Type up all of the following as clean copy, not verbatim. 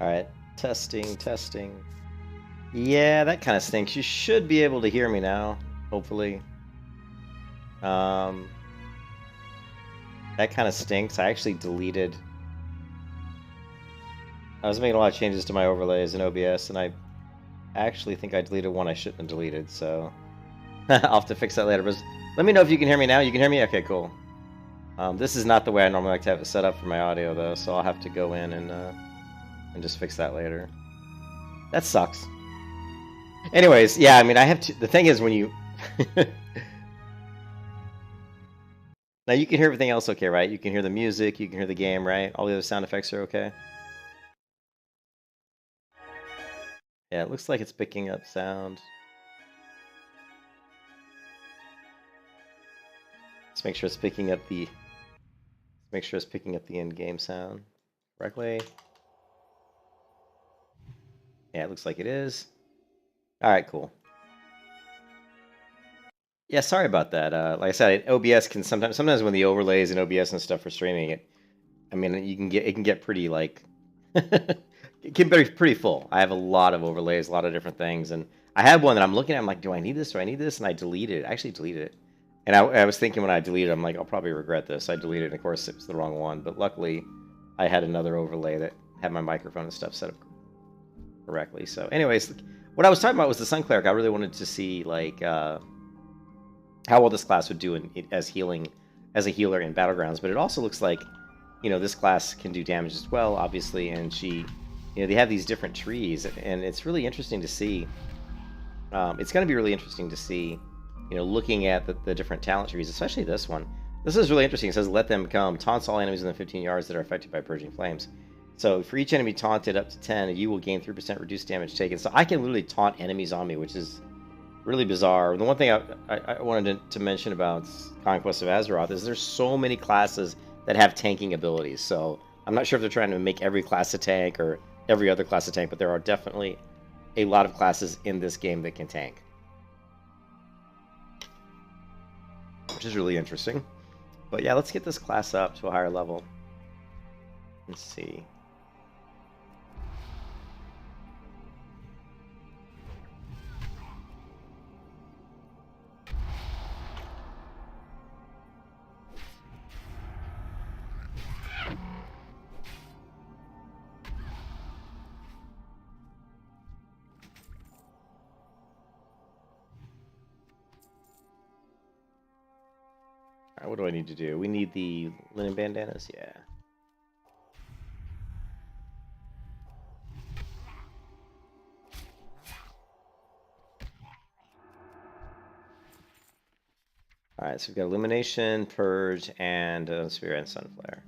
Alright, testing, testing. Yeah, that kind of stinks. You should be able to hear me now, hopefully. That kind of stinks. I actually deleted... I was making a lot of changes to my overlays in OBS, and I actually think I deleted one I shouldn't have deleted, so... I'll have to fix that later, but let me know if you can hear me now. You can hear me? Okay, cool. This is not the way I normally like to have it set up for my audio, though, so I'll have to go in and just fix that later. That sucks. Anyways, yeah, I mean, I have to... The thing is, when you... Now, you can hear everything else okay, right? You can hear the music, you can hear the game, right? All the other sound effects are okay? Yeah, it looks like it's picking up sound. Let's make sure it's picking up the... Make sure it's picking up the in-game sound correctly. Yeah, it looks like it is. Alright, cool. Yeah, sorry about that. Like I said, OBS can sometimes when the overlays and OBS and stuff for streaming it, I mean, it can get pretty like it can be pretty full. I have a lot of overlays, a lot of different things, and I have one that I'm looking at. I'm like, do I need this? Do I need this? And I deleted it. I actually deleted it. And I was thinking when I deleted it, I'm like, I'll probably regret this. I deleted it, and of course, it was the wrong one. But luckily, I had another overlay that had my microphone and stuff set up correctly. So anyways, what I was talking about was the Sun Cleric. I really wanted to see, like, how well this class would do as a healer in Battlegrounds. But it also looks like, you know, this class can do damage as well, obviously. And she, you know, they have these different trees. And it's really interesting to see. It's going to be really interesting to see, you know, looking at the different talent trees, especially this one. This is really interesting. It says, let them come. Taunts all enemies within 15 yards that are affected by purging flames. So for each enemy taunted up to 10, you will gain 3% reduced damage taken. So I can literally taunt enemies on me, which is really bizarre. The one thing I wanted to mention about Conquest of Azeroth is there's so many classes that have tanking abilities. So I'm not sure if they're trying to make every class a tank or every other class a tank, but there are definitely a lot of classes in this game that can tank, which is really interesting. But yeah, let's get this class up to a higher level. Let's see. All right, what do I need to do? We need the linen bandanas, yeah. Alright, so we've got Illumination, Purge, and Sphere and Sunflare.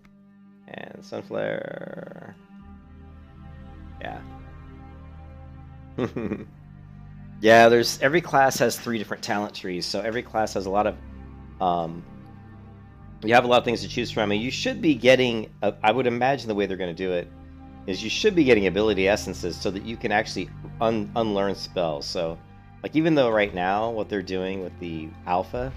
And Sunflare... Yeah. Yeah, every class has 3 different talent trees, so every class has a lot of... you have a lot of things to choose from, and you should be getting... I would imagine the way they're going to do it is you should be getting ability essences so that you can actually unlearn spells. So, like, even though right now what they're doing with the alpha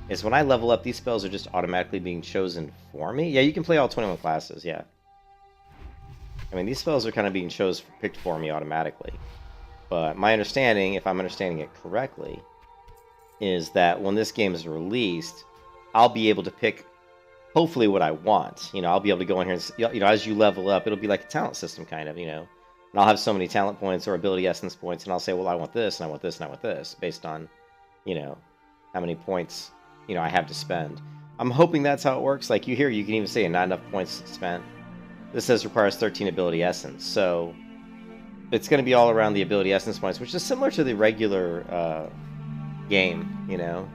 is when I level up, these spells are just automatically being chosen for me. Yeah, you can play all 21 classes, yeah. I mean, these spells are kind of being picked for me automatically. But my understanding, if I'm understanding it correctly, is that when this game is released, I'll be able to pick, hopefully, what I want. You know, I'll be able to go in here and, you know, as you level up, it'll be like a talent system, kind of, you know. And I'll have so many talent points or ability essence points, and I'll say, well, I want this, and I want this, and I want this, based on, you know, how many points, you know, I have to spend. I'm hoping that's how it works. Like, you can even say not enough points spent. This says requires 13 ability essence, so it's going to be all around the ability essence points, which is similar to the regular game, you know,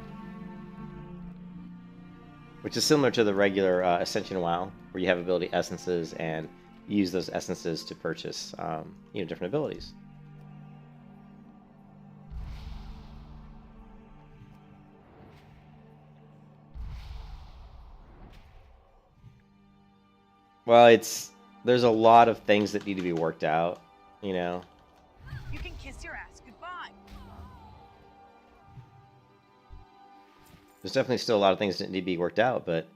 which is similar to the regular Ascension WoW, where you have ability essences and you use those essences to purchase, you know, different abilities. Well, there's a lot of things that need to be worked out, you know. You can kiss your ass goodbye. There's definitely still a lot of things that need to be worked out, but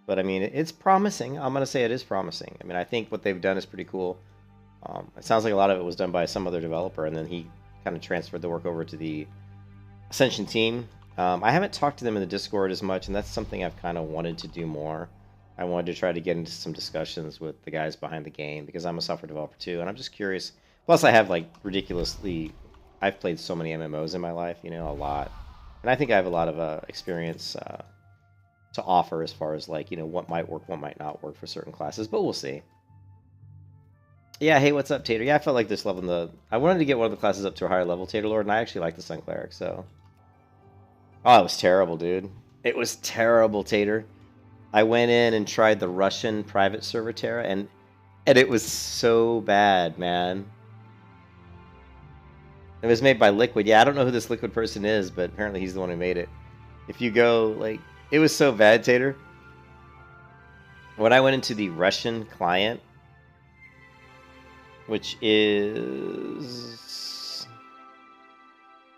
I mean, it's promising. I'm gonna say it is promising. I mean, I think what they've done is pretty cool. It sounds like a lot of it was done by some other developer, and then he kind of transferred the work over to the Ascension team. I haven't talked to them in the Discord as much, and that's something I've kind of wanted to do more. I wanted to try to get into some discussions with the guys behind the game, because I'm a software developer too, and I'm just curious. Plus, I have, like, ridiculously... I've played so many MMOs in my life, you know, a lot. And I think I have a lot of experience to offer as far as, like, you know, what might work, what might not work for certain classes, but we'll see. Yeah, hey, what's up, Tater? Yeah, I felt like this level in the... I wanted to get one of the classes up to a higher level, Tater Lord, and I actually like the Sun Cleric, so... Oh, it was terrible, dude. It was terrible, Tater. I went in and tried the Russian private server Terra, and it was so bad, man. It was made by Liquid. Yeah, I don't know who this Liquid person is, but apparently he's the one who made it. If you go, like... It was so bad, Tater. When I went into the Russian client, which is...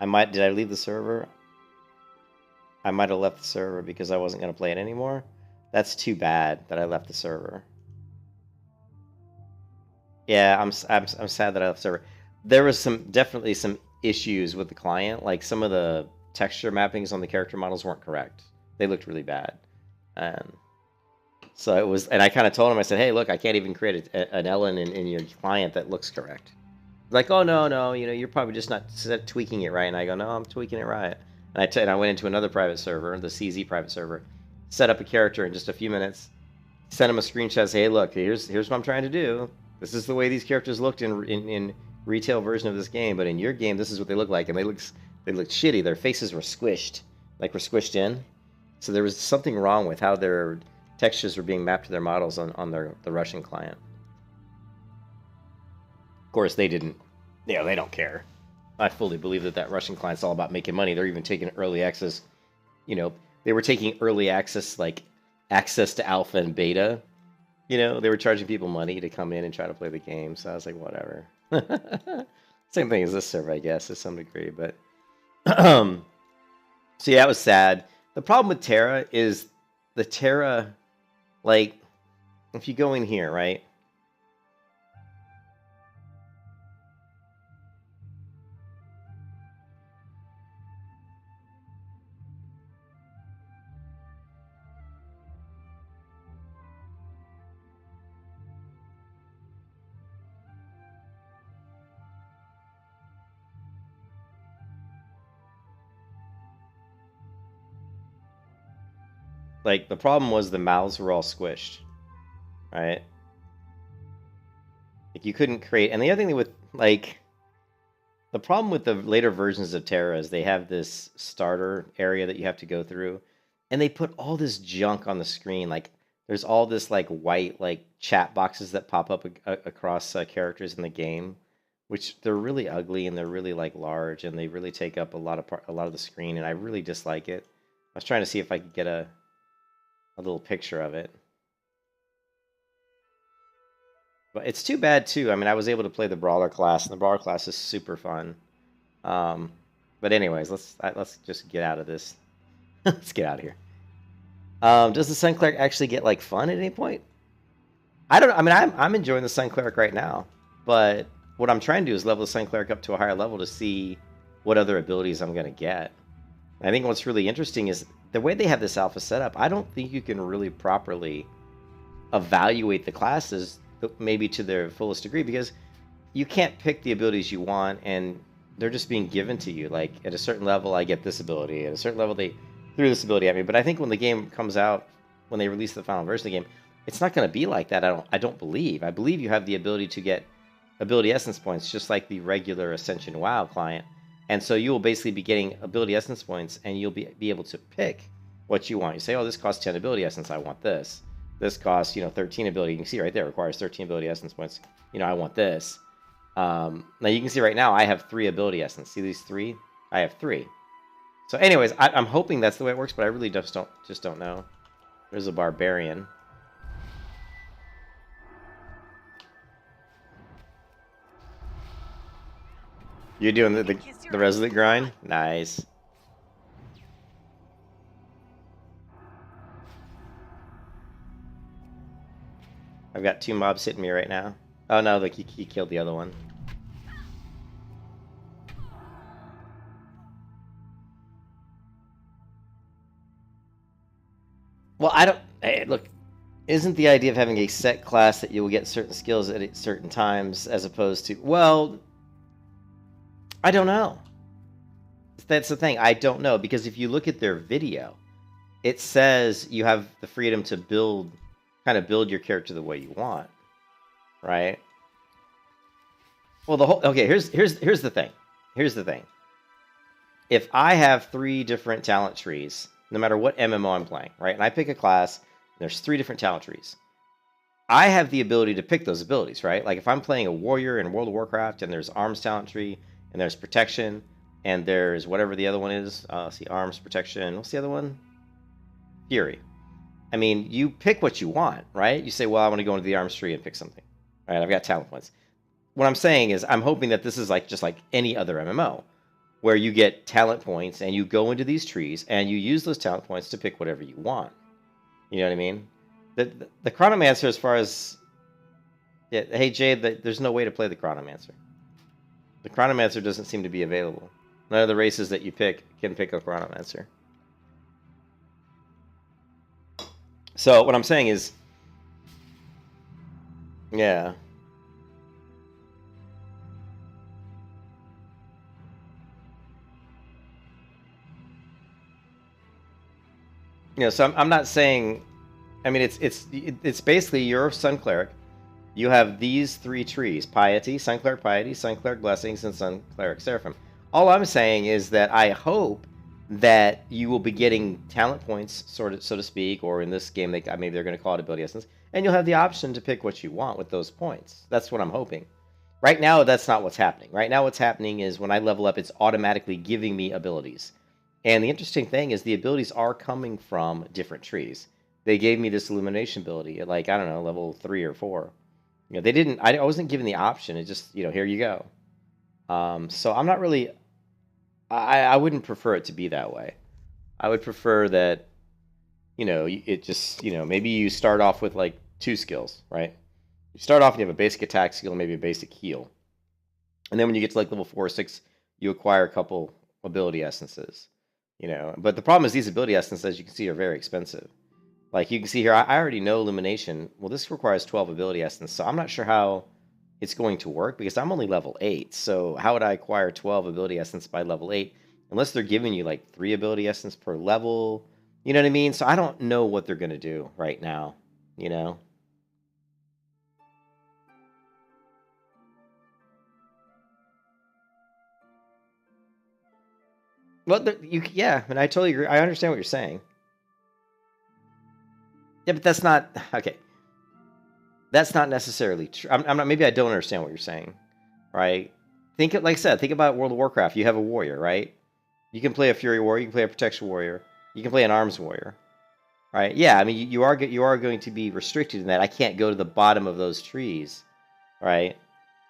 Did I leave the server? I might have left the server because I wasn't going to play it anymore. That's too bad that I left the server. Yeah, I'm sad that I left the server. There was definitely some issues with the client. Like, some of the texture mappings on the character models weren't correct. They looked really bad. And so it was, and I kind of told him, I said, hey, look, I can't even create an Ellen in your client that looks correct. Like, oh, no, you know, you're probably just not tweaking it right. And I go, no, I'm tweaking it right. And I went into another private server, the CZ private server, set up a character in just a few minutes, sent him a screenshot, say, hey, look, here's what I'm trying to do. This is the way these characters looked in retail version of this game, but in your game, this is what they look like, and they looked shitty. Their faces were squished, like were squished in. So there was something wrong with how their textures were being mapped to their models on the Russian client. Of course, they didn't. You know, they don't care. I fully believe that Russian client's all about making money. They're even taking early access. You know, they were taking early access, like access to alpha and beta. You know, they were charging people money to come in and try to play the game. So I was like, whatever. Same thing as this server, I guess, to some degree. But so yeah, it was sad. The problem with Terra is the Terra, like, if you go in here, right? Like, the problem was the mouths were all squished, right? Like, you couldn't create... And the other thing with, like... The problem with the later versions of Terra is they have this starter area that you have to go through, and they put all this junk on the screen. Like, there's all this, like, white, like, chat boxes that pop up across characters in the game, which they're really ugly, and they're really, like, large, and they really take up a lot of the screen, and I really dislike it. I was trying to see if I could get a little picture of it. But it's too bad, too. I mean, I was able to play the Brawler class, and the Brawler class is super fun. But anyways, let's just get out of this. Let's get out of here. Does the Sun Cleric actually get, like, fun at any point? I don't know. I mean, I'm enjoying the Sun Cleric right now. But what I'm trying to do is level the Sun Cleric up to a higher level to see what other abilities I'm going to get. I think what's really interesting is the way they have this alpha set up, I don't think you can really properly evaluate the classes maybe to their fullest degree, because you can't pick the abilities you want, and they're just being given to you. Like, at a certain level, I get this ability. At a certain level, they threw this ability at me. But I think when the game comes out, when they release the final version of the game, it's not going to be like that. I don't believe. I believe you have the ability to get ability essence points, just like the regular Ascension WoW client. And so you will basically be getting ability essence points, and you'll be able to pick what you want. You say, oh, this costs 10 ability essence. I want this. This costs, 13 ability. You can see right there, it requires 13 ability essence points. I want this. Now you can see right now, I have 3 ability essence. See these 3? I have 3. So anyways, I'm hoping that's the way it works, but I really just don't know. There's a barbarian. You're doing the resolute grind? Nice. I've got 2 mobs hitting me right now. Oh no, like he killed the other one. Well, I don't. Hey, look, isn't the idea of having a set class that you will get certain skills at certain times, as opposed to? Well, I don't know. That's the thing. I don't know, because if you look at their video, it says you have the freedom to build, kind of build your character the way you want, right? Well, the whole here's the thing. Here's the thing. If I have 3 different talent trees, no matter what MMO I'm playing, right? And I pick a class, there's 3 different talent trees. I have the ability to pick those abilities, right? Like if I'm playing a warrior in World of Warcraft and there's arms talent tree and there's protection and there's whatever the other one is, see, arms, protection, what's the other one? Fury. I mean, you pick what you want, right? You say, well, I want to go into the arms tree and pick something. All right, I've got talent points. What I'm saying is I'm hoping that this is like just like any other MMO, where you get talent points and you go into these trees and you use those talent points to pick whatever you want. You know what I mean? The Chronomancer, as far as... Yeah, hey, Jade, there's no way to play the Chronomancer. The Chronomancer doesn't seem to be available. None of the races that you pick can pick a Chronomancer. So what I'm saying is... Yeah. You know, so I'm not saying... I mean, it's basically you're Sun Cleric. You have these 3 trees: Piety, Sun Cleric Piety, Sun Cleric Blessings, and Sun Cleric Seraphim. All I'm saying is that I hope that you will be getting talent points, sort of, so to speak, or in this game, maybe they're going to call it ability essence, and you'll have the option to pick what you want with those points. That's what I'm hoping. Right now, that's not what's happening. Right now, what's happening is when I level up, it's automatically giving me abilities. And the interesting thing is the abilities are coming from different trees. They gave me this illumination ability at, like, I don't know, level 3 or 4. You know, they didn't. I wasn't given the option. It just, you know, here you go. So I'm not really. I wouldn't prefer it to be that way. I would prefer that, you know, it just, you know, maybe you start off with like 2 skills, right? You start off and you have a basic attack skill, maybe a basic heal, and then when you get to like level 4 or 6, you acquire a couple ability essences. You know, but the problem is these ability essences, as you can see, are very expensive. Like you can see here, I already know Illumination. Well, this requires 12 ability essence, so I'm not sure how it's going to work because I'm only level 8. So how would I acquire 12 ability essence by level 8? Unless they're giving you like 3 ability essence per level. You know what I mean? So I don't know what they're going to do right now, you know? Well, yeah, and I totally agree. I understand what you're saying. Yeah, but that's not okay. That's not necessarily true. I'm not. Maybe I don't understand what you're saying, right? Like I said, think about World of Warcraft. You have a warrior, right? You can play a Fury warrior. You can play a Protection warrior. You can play an Arms warrior, right? Yeah, I mean, you are going to be restricted in that. I can't go to the bottom of those trees, right,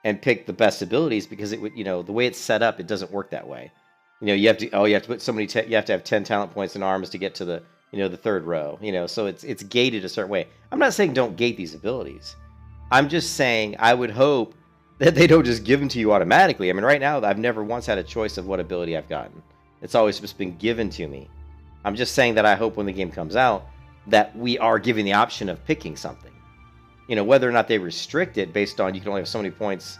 and pick the best abilities because it would, you know, the way it's set up, it doesn't work that way. You know, you have to put so many. You have to have 10 talent points in Arms to get to the, you know, the 3rd row. You know, so it's gated a certain way. I'm not saying don't gate these abilities. I'm just saying I would hope that they don't just give them to you automatically. I mean, right now I've never once had a choice of what ability I've gotten. It's always just been given to me. I'm just saying that I hope when the game comes out that we are given the option of picking something. You know, whether or not they restrict it based on you can only have so many points,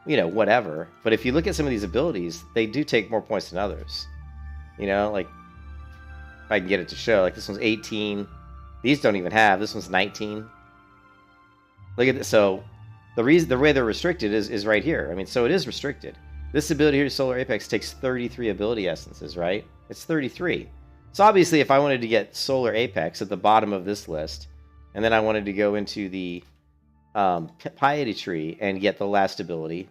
you know, whatever. But if you look at some of these abilities, they do take more points than others. You know, like, if I can get it to show, like this one's 18. These don't even have. This one's 19. Look at this. So the way they're restricted is right here. I mean, so it is restricted. This ability here, Solar Apex, takes 33 ability essences, right? It's 33. So obviously, if I wanted to get Solar Apex at the bottom of this list, and then I wanted to go into the Piety tree and get the last ability,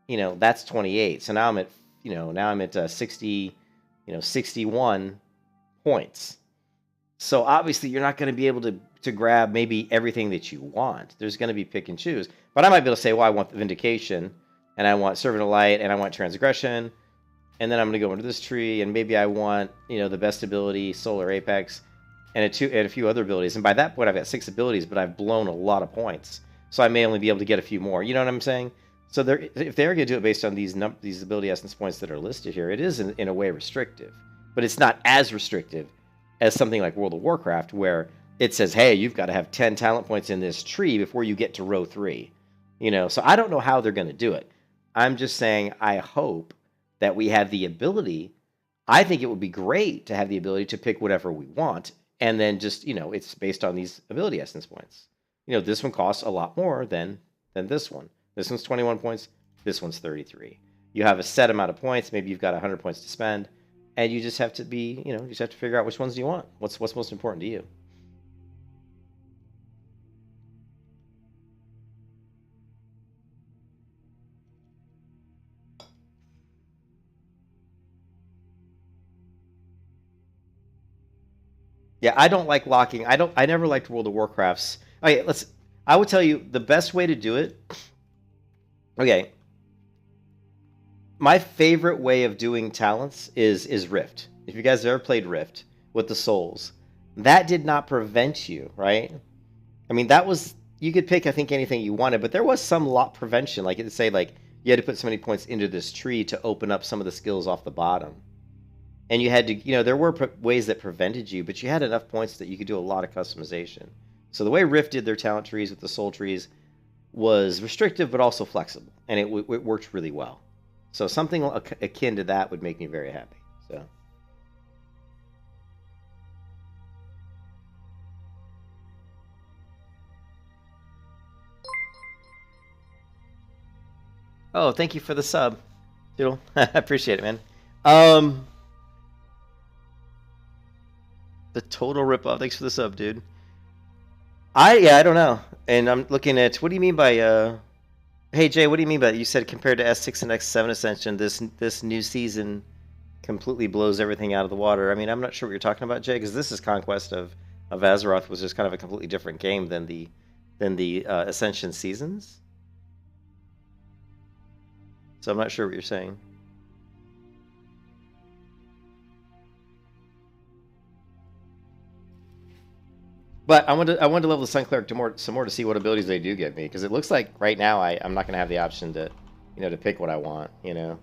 you know, that's 28. So now I'm at, you know, 60, you know, 61 points. So obviously, you're not going to be able to grab maybe everything that you want. There's going to be pick and choose. But I might be able to say, well, I want the Vindication, and I want Servant of Light, and I want Transgression, and then I'm going to go into this tree, and maybe I want, you know, the best ability, Solar Apex, and a few other abilities. And by that point, I've got 6 abilities, but I've blown a lot of points. so I may only be able to get a few more. You know what I'm saying? So if they're going to do it based on these ability essence points that are listed here, it is in a way restrictive, but it's not as restrictive as something like World of Warcraft, where it says, hey, you've got to have 10 talent points in this tree before you get to row 3. You know, so I don't know how they're going to do it. I'm just saying I hope that we have the ability. I think it would be great to have the ability to pick whatever we want, and then just, you know, it's based on these ability essence points. You know, this one costs a lot more than this one. This one's 21 points. This one's 33. You have a set amount of points. Maybe you've got 100 points to spend, and you just have to be, you know, you just have to figure out which ones do you want. What's most important to you. Yeah, I don't like locking. I never liked World of Warcraft's. Okay, I would tell you the best way to do it. Okay. My favorite way of doing talents is Rift. If you guys have ever played Rift with the souls, that did not prevent you, right? I mean, that was, you could pick, I think, anything you wanted, but there was some lot prevention. Like, it'd say, like, you had to put so many points into this tree to open up some of the skills off the bottom. And you had to, you know, there were ways that prevented you, but you had enough points that you could do a lot of customization. So the way Rift did their talent trees with the soul trees was restrictive, but also flexible, and it worked really well. So something akin to that would make me very happy. So. Oh, thank you for the sub, Doodle. I appreciate it, man. The total ripoff. Thanks for the sub, dude. I don't know. And I'm looking at, what do you mean by hey Jay, what do you mean by, you said compared to S6 and X7 Ascension, this new season completely blows everything out of the water. I mean, I'm not sure what you're talking about, Jay, because this is Conquest of Azeroth, was just kind of a completely different game than the Ascension seasons. So I'm not sure what you're saying. But I wanted to level the Sun Cleric to some more to see what abilities they do give me, because it looks like right now I'm not going to have the option to, you know, to pick what I want, you know.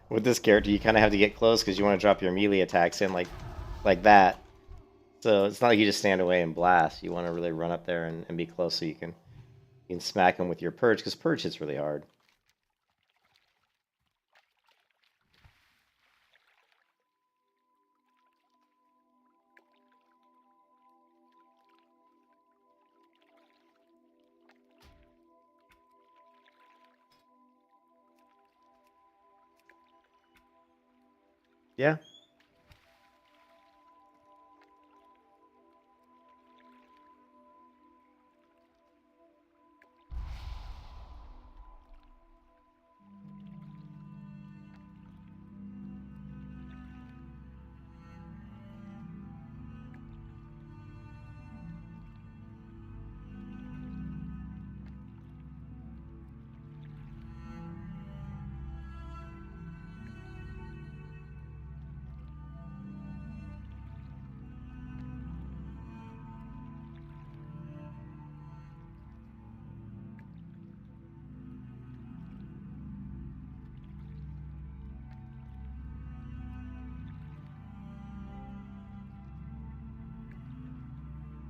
With this character, you kind of have to get close because you want to drop your melee attacks in like that. So it's not like you just stand away and blast. You want to really run up there and be close so you can smack them with your purge, because purge hits really hard. Yeah.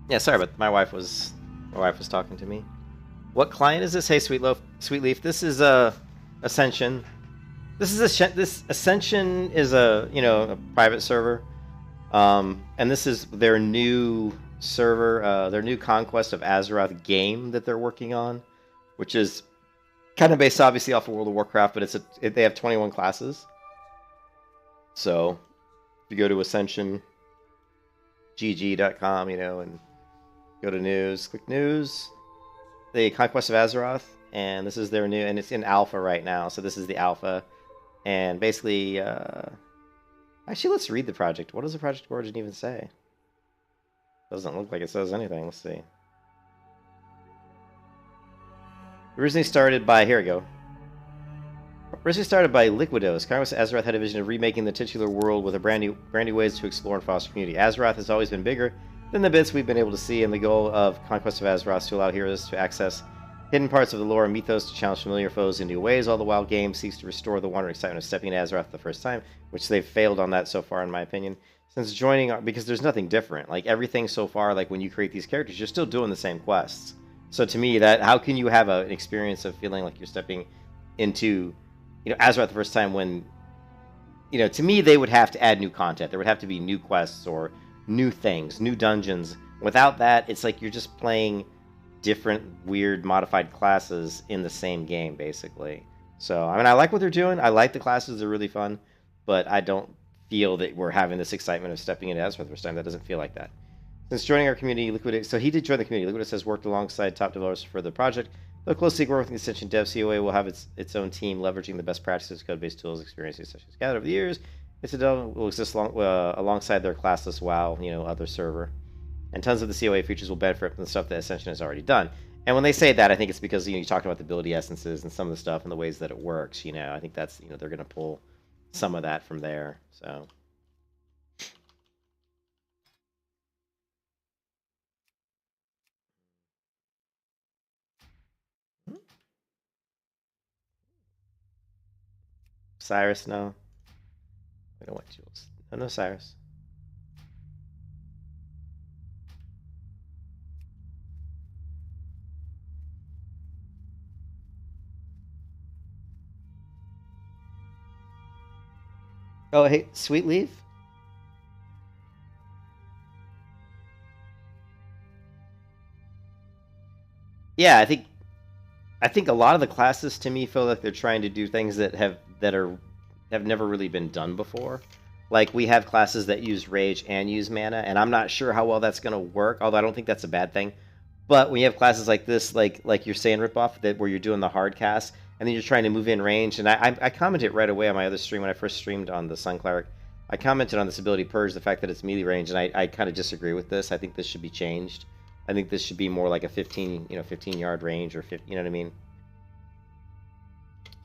Yeah, sorry, but my wife was talking to me. What client is this? Hey, Sweetleaf. This is Ascension. This Ascension is a private server, and this is their new server, their new Conquest of Azeroth game that they're working on, which is kind of based obviously off of World of Warcraft, but they have 21 classes. So if you go to AscensionGG.com, and go to news, click news, the Conquest of Azeroth, and this is their new, and it's in alpha right now. So this is the alpha, and basically, actually, let's read the project. What does the project origin even say? Doesn't look like it says anything. Let's see. Originally started by, here we go. Originally started by Liquidos, Conquest of Azeroth had a vision of remaking the titular world with brand new ways to explore and foster community. Azeroth has always been bigger than the bits we've been able to see, and the goal of Conquest of Azeroth is to allow heroes to access hidden parts of the lore and mythos to challenge familiar foes in new ways. All the while, game seeks to restore the wonder and excitement of stepping into Azeroth the first time, which they've failed on that so far, in my opinion. Since joining, because there's nothing different. Like, everything so far, like, when you create these characters, you're still doing the same quests. So to me, how can you have an experience of feeling like you're stepping into, Azeroth the first time when, to me, they would have to add new content. There would have to be new quests or new things, new dungeons. Without that, it's like you're just playing different, weird, modified classes in the same game, basically. So, I mean, I like what they're doing. I like the classes. They're really fun. But I don't feel that we're having this excitement of stepping into Azeroth the first time. That doesn't feel like that. Since joining our community, Liquid, so he did join the community. Liquid has worked alongside top developers for the project. Though closely working with the Ascension Dev, COA will have its own team leveraging the best practices, code-based tools, experiences such as gathered over the years. Its development will exist alongside their classless WoW, other server. And tons of the COA features will benefit from the stuff that Ascension has already done. And when they say that, I think it's because, you talked about the ability essences and some of the stuff and the ways that it works, I think that's, they're going to pull some of that from there, so... Cyrus, no. I don't want Jules. No, Cyrus. Oh, hey, Sweetleaf? Yeah, I think a lot of the classes to me feel like they're trying to do things that have never really been done before. Like, we have classes that use rage and use mana, and I'm not sure how well that's going to work, although I don't think that's a bad thing. But when you have classes like this, like you're saying, Ripoff, that where you're doing the hard cast, and then you're trying to move in range, and I commented right away on my other stream when I first streamed on the Sun Cleric. I commented on this ability Purge, the fact that it's melee range, and I kind of disagree with this. I think this should be changed. I think this should be more like a 15-yard range, or 50, you know what I mean?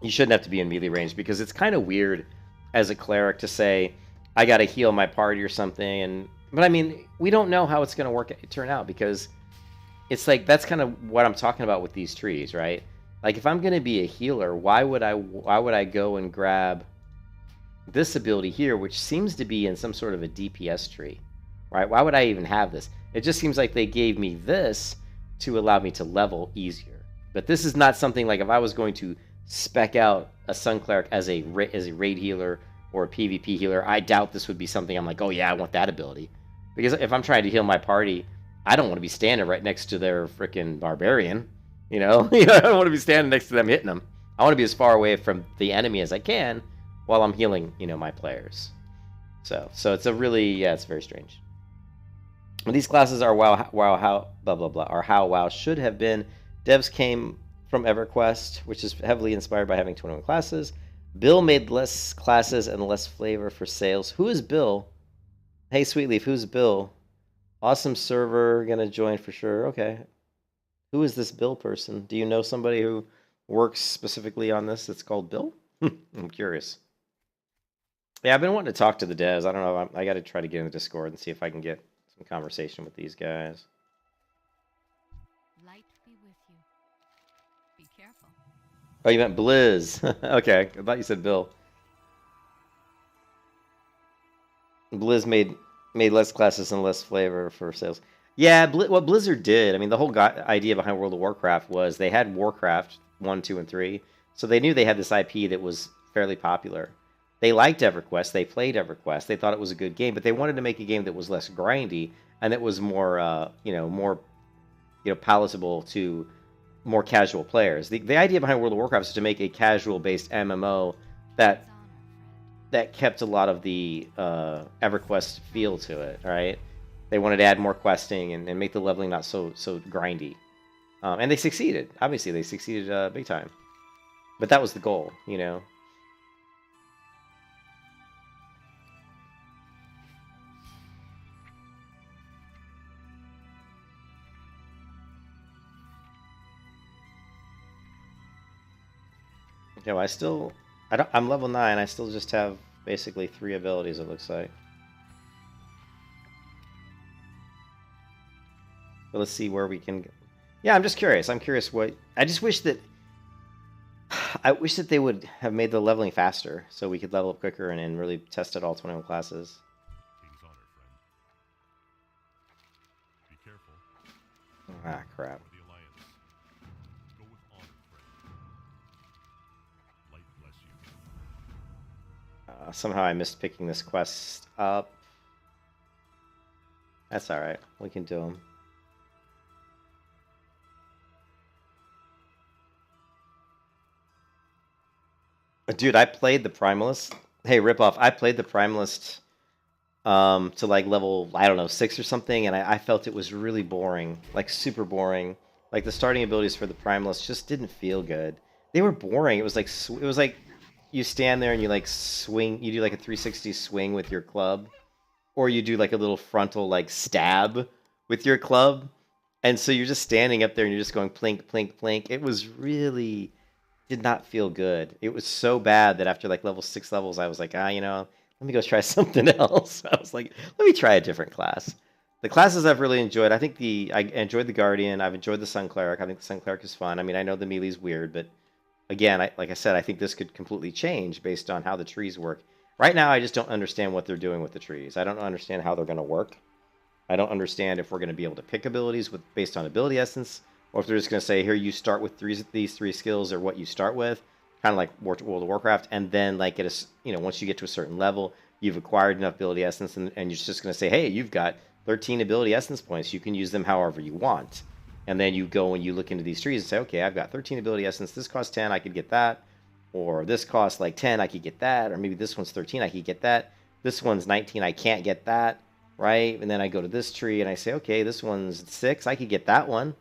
You shouldn't have to be in melee range, because it's kind of weird as a cleric to say, I gotta heal my party or something, but I mean, we don't know how it's gonna turn out, because it's like, that's kind of what I'm talking about with these trees, right? Like, if I'm gonna be a healer, why would I go and grab this ability here, which seems to be in some sort of a DPS tree, right? Why would I even have this? It just seems like they gave me this to allow me to level easier. But this is not something like, if I was going to spec out a Sun Cleric as a raid healer or a PvP healer, I doubt this would be something I'm like, oh yeah, I want that ability. Because if I'm trying to heal my party, I don't want to be standing right next to their freaking barbarian. I don't want to be standing next to them hitting them. I want to be as far away from the enemy as I can while I'm healing, my players. So it's a really, it's very strange. These classes are how WoW should have been. Devs came from EverQuest, which is heavily inspired by having 21 classes. Bill made less classes and less flavor for sales. Who is Bill? Hey, Sweetleaf, who's Bill? Awesome server, gonna join for sure. Okay. Who is this Bill person? Do you know somebody who works specifically on this that's called Bill? I'm curious. Yeah, I've been wanting to talk to the devs. I don't know. I got to try to get in the Discord and see if I can get some conversation with these guys. Light be with you. Be careful. Oh, you meant Blizz. Okay, I thought you said Bill. Blizz made less classes and less flavor for sales. Yeah, what Blizzard did, I mean, the whole idea behind World of Warcraft was they had Warcraft 1, 2, and 3, so they knew they had this IP that was fairly popular. They liked EverQuest, they played EverQuest, they thought it was a good game, but they wanted to make a game that was less grindy and that was more, more, palatable to more casual players. The idea behind World of Warcraft is to make a casual-based MMO that that kept a lot of the EverQuest feel to it, right? They wanted to add more questing and make the leveling not so grindy. And they succeeded. Obviously, they succeeded big time. But that was the goal, you know? Okay, well, I'm level 9. I still just have basically 3 abilities, it looks like. But let's see where we can... Yeah, I'm just curious. I'm curious what... I just wish that... I wish that they would have made the leveling faster so we could level up quicker and really test out all 21 classes. King's honor, friend. Be careful. Ah, crap. For the Alliance. Go with honor, friend. Light bless you. Somehow I missed picking this quest up. That's alright. We can do them. Dude, I played the Primalist. Hey, Ripoff, I played the Primalist to like level, I don't know, 6 or something, and I felt it was really boring. Like, super boring. Like, the starting abilities for the Primalist just didn't feel good. They were boring. It was like you stand there and you like swing, you do like a 360 swing with your club, or you do like a little frontal like stab with your club. And so you're just standing up there and you're just going plink, plink, plink. It was really... did not feel good. It was so bad that after like level 6 levels, I was like, let me go try something else. I was like, let me try a different class. The classes I've really enjoyed, I enjoyed the Guardian. I've enjoyed the Sun Cleric. I think the Sun Cleric is fun. I mean, I know the melee's weird, but again, like I said, I think this could completely change based on how the trees work. Right now, I just don't understand what they're doing with the trees. I don't understand how they're going to work. I don't understand if we're going to be able to pick abilities based on ability essence, or if they're just going to say, here, you start with these 3 skills, or what you start with, kind of like World of Warcraft, and then like once you get to a certain level, you've acquired enough ability essence, and you're just going to say, hey, you've got 13 ability essence points. You can use them however you want. And then you go and you look into these trees and say, okay, I've got 13 ability essence. This costs 10, I could get that. Or this costs like 10, I could get that. Or maybe this one's 13, I could get that. This one's 19, I can't get that. Right? And then I go to this tree and I say, okay, this one's 6, I could get that one.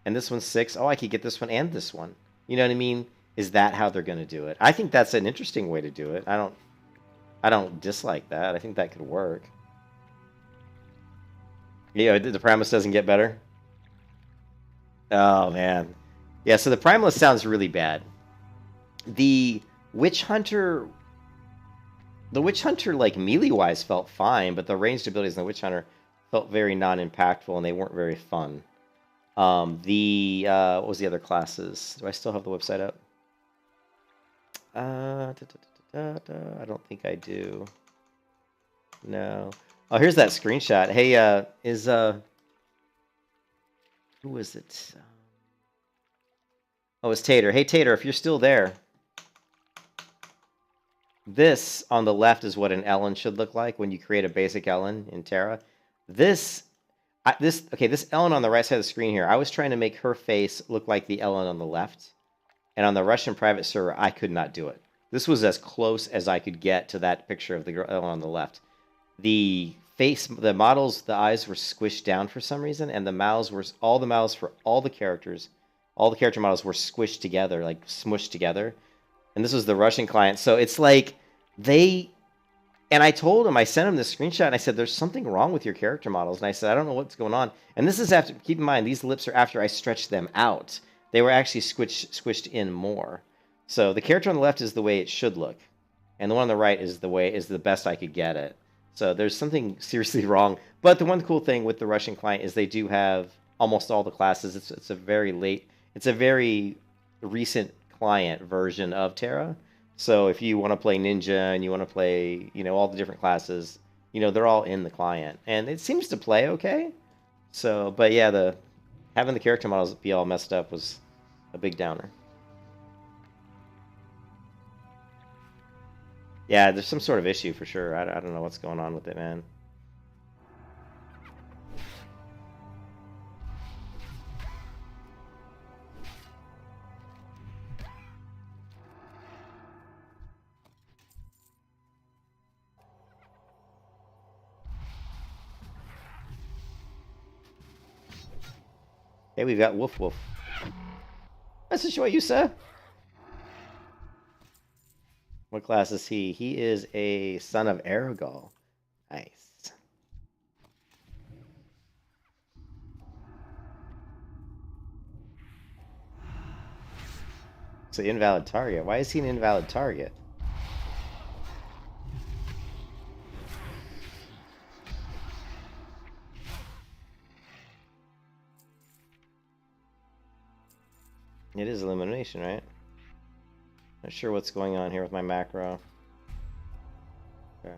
And this one's 6, oh, I could get this one and this one. You know what I mean? Is that how they're going to do it? I think that's an interesting way to do it. I don't dislike that. I think that could work. Yeah, the Primalist doesn't get better? Oh, man. Yeah, so the Primalist sounds really bad. The Witch Hunter, like, melee-wise felt fine, but the ranged abilities in the Witch Hunter felt very non-impactful, and they weren't very fun. What was the other classes? Do I still have the website up? I don't think I do. No. Oh, here's that screenshot. Hey, who is it? Oh, it's Tater. Hey, Tater, if you're still there, this on the left is what an Ellen should look like when you create a basic Ellen in Terra. This Ellen on the right side of the screen here, I was trying to make her face look like the Ellen on the left. And on the Russian private server, I could not do it. This was as close as I could get to that picture of the girl Ellen on the left. The face, the models, the eyes were squished down for some reason, and the mouths were, all the mouths for all the character models were squished together, like smushed together. And this was the Russian client. So it's like and I told him, I sent him this screenshot, and I said, there's something wrong with your character models. And I said, I don't know what's going on. And this is after, keep in mind, these lips are after I stretched them out. They were actually squished in more. So the character on the left is the way it should look. And the one on the right is the best I could get it. So there's something seriously wrong. But the one cool thing with the Russian client is they do have almost all the classes. It's a very recent client version of Terra. So if you want to play Ninja and you want to play, all the different classes, they're all in the client. And it seems to play okay. So, but yeah, having the character models be all messed up was a big downer. Yeah, there's some sort of issue for sure. I don't know what's going on with it, man. Hey, we've got Woof Woof. Message what you said. What class is he? He is a son of Aragol. Nice. So invalid target. Why is he an invalid target? It is elimination, right? Not sure what's going on here with my macro. Okay.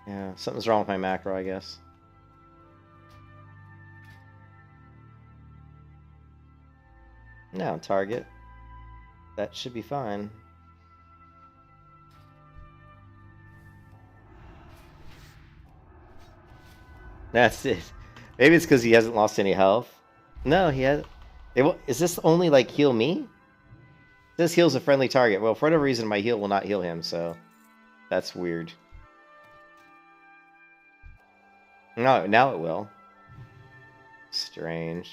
Yeah, something's wrong with my macro, I guess. No, target. That should be fine. That's it. Maybe it's because he hasn't lost any health. No, he has. Is this only like heal me? This heals a friendly target. Well, for whatever reason, my heal will not heal him, so that's weird. No, now it will. Strange.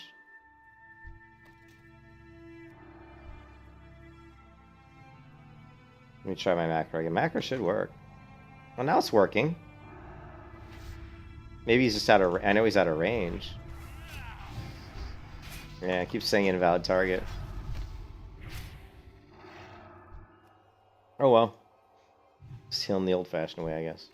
Let me try my macro again. Macro should work. Well, now it's working. Maybe he's just out of... I know he's out of range. Yeah, I keep saying invalid target. Oh well. Just healing the old-fashioned way, I guess.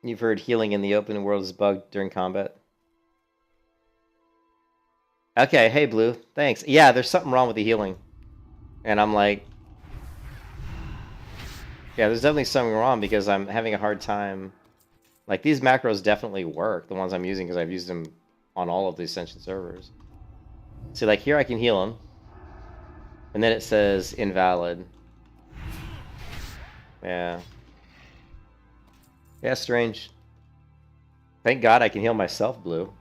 You've heard healing in the open world is bugged during combat. Okay, hey Blue, thanks. Yeah, there's something wrong with the healing. And I'm like... Yeah, there's definitely something wrong because I'm having a hard time... Like, these macros definitely work, the ones I'm using, because I've used them on all of the Ascension servers. See, like, here I can heal him. And then it says invalid. Yeah. Yeah, strange. Thank God I can heal myself, Blue.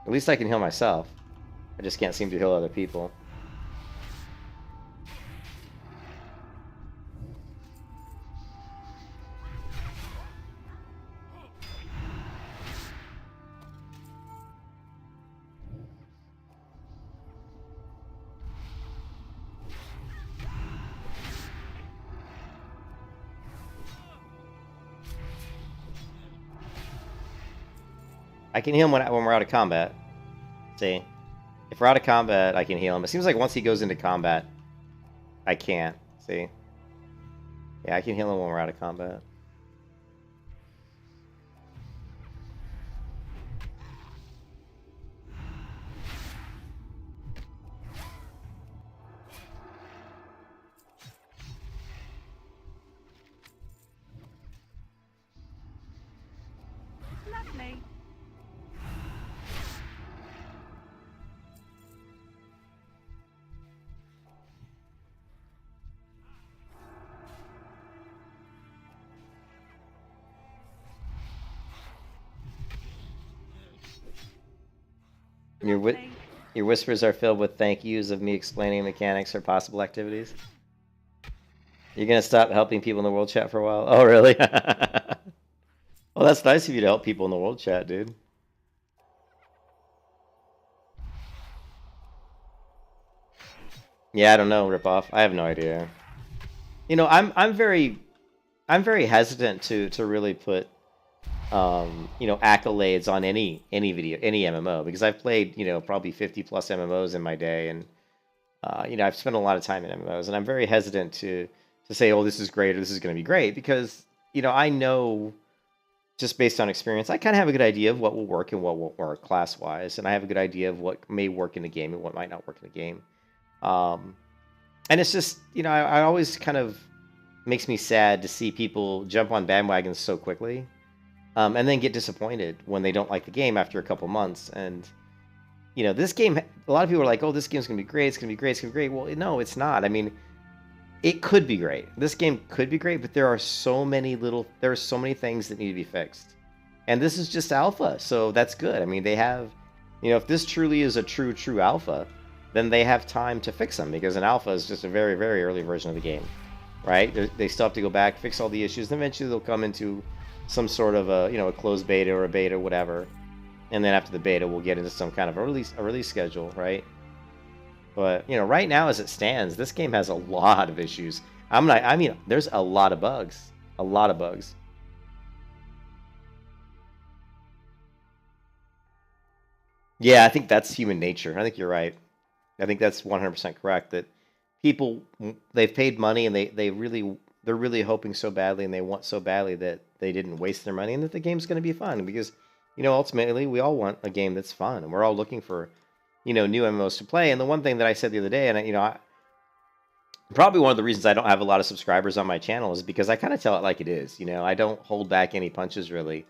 At least I can heal myself. I just can't seem to heal other people. I can heal him when we're out of combat. See? If we're out of combat, I can heal him. It seems like once he goes into combat, I can't. See? Yeah, I can heal him when we're out of combat. Lovely. Your whispers are filled with thank yous of me explaining mechanics or possible activities. You're gonna stop helping people in the world chat for a while? Oh, really? Well, that's nice of you to help people in the world chat, dude. Yeah, I don't know, Ripoff. I have no idea. You know, I'm very hesitant to really put you know, accolades on any video, any MMO, because I've played, you know, probably 50 plus MMOs in my day, and You know, I've spent a lot of time in MMOs, and I'm very hesitant to say, "Oh, this is great," or "This is going to be great," because you know I know just based on experience, I kind of have a good idea of what will work and what won't work class wise, and I have a good idea of what may work in the game and what might not work in the game. Um, and it's just you know I always kind of makes me sad to see people jump on bandwagons so quickly, and then get disappointed when they don't like the game after a couple months. And you know, this game, a lot of people are like, "Oh, this game's gonna be great. It's gonna be great. It's gonna be great." Well, no, it's not. I mean, it could be great. This game could be great, but there are so many things that need to be fixed. And this is just alpha, so that's good. I mean, they have, you know, if this truly is a true alpha, then they have time to fix them, because an alpha is just a very, very early version of the game, right? They still have to go back, fix all the issues, and eventually they'll come into some sort of a, you know, a closed beta or a beta, whatever. And then after the beta, we'll get into some kind of a release schedule, right? But, you know, right now as it stands, this game has a lot of issues. I mean, there's a lot of bugs. A lot of bugs. Yeah, I think that's human nature. I think you're right. I think that's 100% correct, that people, they've paid money and they're really hoping so badly and they want so badly that they didn't waste their money and that the game's going to be fun, because you know, ultimately, we all want a game that's fun, and we're all looking for, you know, new MMOs to play. And the one thing that I said the other day, and you know, probably one of the reasons I don't have a lot of subscribers on my channel is because I kind of tell it like it is. You know, I don't hold back any punches really.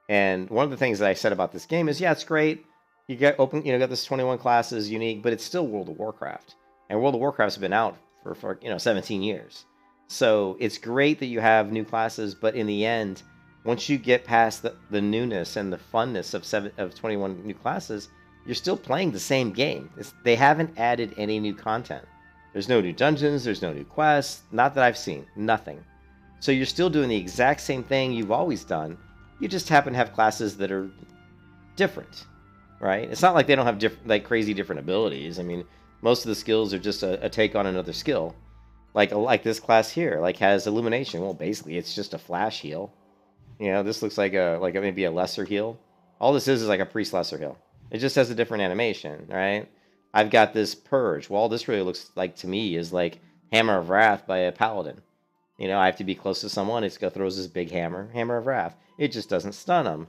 And one of the things that I said about this game is, yeah, it's great. You got this 21 classes, unique, but it's still World of Warcraft, and World of Warcraft's been out for you know 17 years. So it's great that you have new classes, but in the end, once you get past the newness and the funness of 21 new classes, you're still playing the same game. They haven't added any new content. There's no new dungeons, there's no new quests, not that I've seen, nothing. So you're still doing the exact same thing you've always done. You just happen to have classes that are different, right? It's not like they don't have crazy different abilities. I mean, most of the skills are just a take on another skill. Like this class here, like has illumination. Well, basically it's just a flash heal. You know, this looks like maybe a lesser heal. All this is like a priest lesser heal. It just has a different animation, right? I've got this purge. Well, all this really looks like to me is like Hammer of Wrath by a paladin. You know, I have to be close to someone. It throws this big Hammer of Wrath. It just doesn't stun them.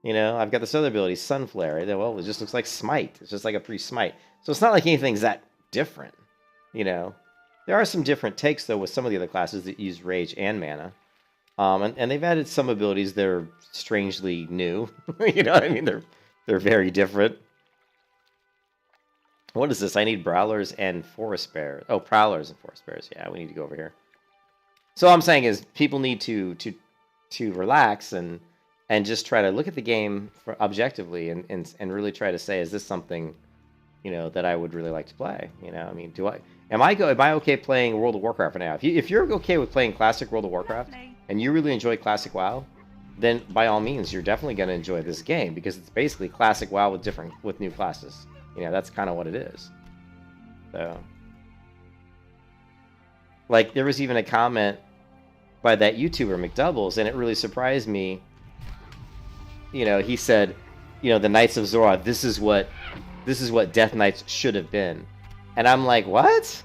You know, I've got this other ability, Sun Cleric. Well, it just looks like Smite. It's just like a priest smite. So it's not like anything's that different. You know, there are some different takes though with some of the other classes that use rage and mana. And they've added some abilities that are strangely new. You know what I mean? They're very different. What is this? I need Prowlers and Forest Bears. Oh, Prowlers and Forest Bears. Yeah, we need to go over here. So all I'm saying is people need to relax and just try to look at the game objectively and really try to say, is this something, you know, that I would really like to play? You know, I mean, am I okay playing World of Warcraft now? If you're okay with playing classic World of Warcraft and you really enjoy classic WoW, then by all means, you're definitely going to enjoy this game, because it's basically classic WoW with new classes. You know, that's kind of what it is. So, like, there was even a comment by that YouTuber McDoubles, and it really surprised me. You know, he said, you know, the Knights of Azeroth, this is what Death Knights should have been. And I'm like, what?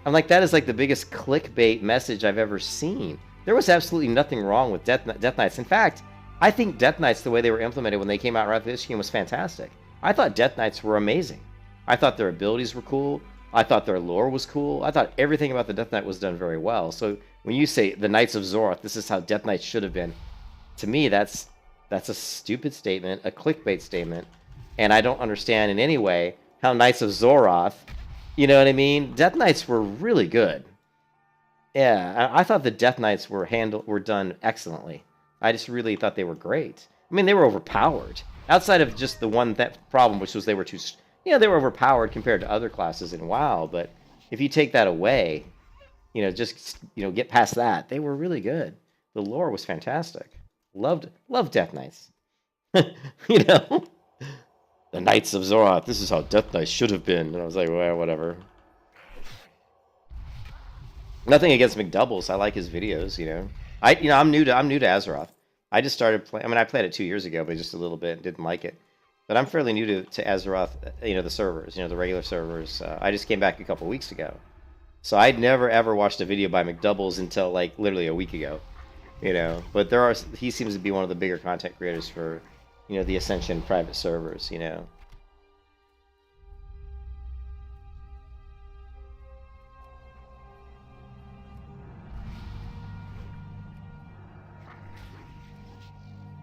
I'm like, that is like the biggest clickbait message I've ever seen. There was absolutely nothing wrong with Death Knights. In fact, I think Death Knights, the way they were implemented when they came out right after this game, was fantastic. I thought Death Knights were amazing. I thought their abilities were cool. I thought their lore was cool. I thought everything about the Death Knight was done very well. So when you say the Knights of Azeroth, this is how Death Knights should have been, to me, that's a stupid statement, a clickbait statement, and I don't understand in any way how Knights of Azeroth, you know what I mean? Death Knights were really good. Yeah, I thought the Death Knights were done excellently. I just really thought they were great. I mean, they were overpowered. Outside of just the one problem, which was they were they were overpowered compared to other classes in WoW. But if you take that away, you know, just get past that, they were really good. The lore was fantastic. Loved Death Knights. You know, the Knights of Azeroth. This is how Death Knights should have been. And I was like, well, whatever. Nothing against McDoubles. I like his videos. You know, I'm new to Azeroth. I just started playing. I mean, I played it 2 years ago, but just a little bit and didn't like it. But I'm fairly new to Azeroth, the servers, the regular servers. I just came back a couple weeks ago. So I'd never ever watched a video by McDoubles until like literally a week ago, But he seems to be one of the bigger content creators for, the Ascension private servers,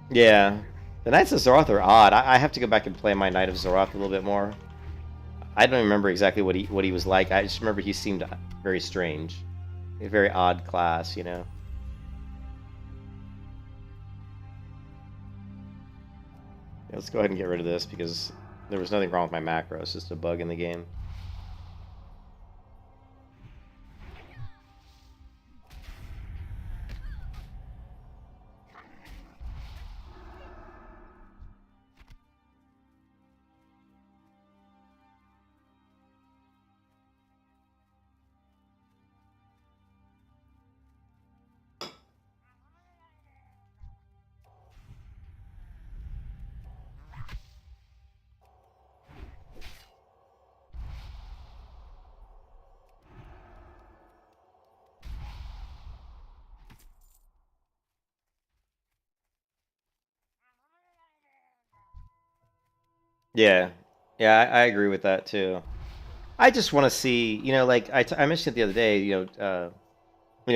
Yeah. The Knights of Azeroth are odd. I have to go back and play my Knight of Azeroth a little bit more. I don't remember exactly what he was like. I just remember he seemed very strange. A very odd class, Yeah, let's go ahead and get rid of this because there was nothing wrong with my macro. It's just a bug in the game. Yeah, yeah, I agree with that too. I just want to see, like I mentioned it the other day,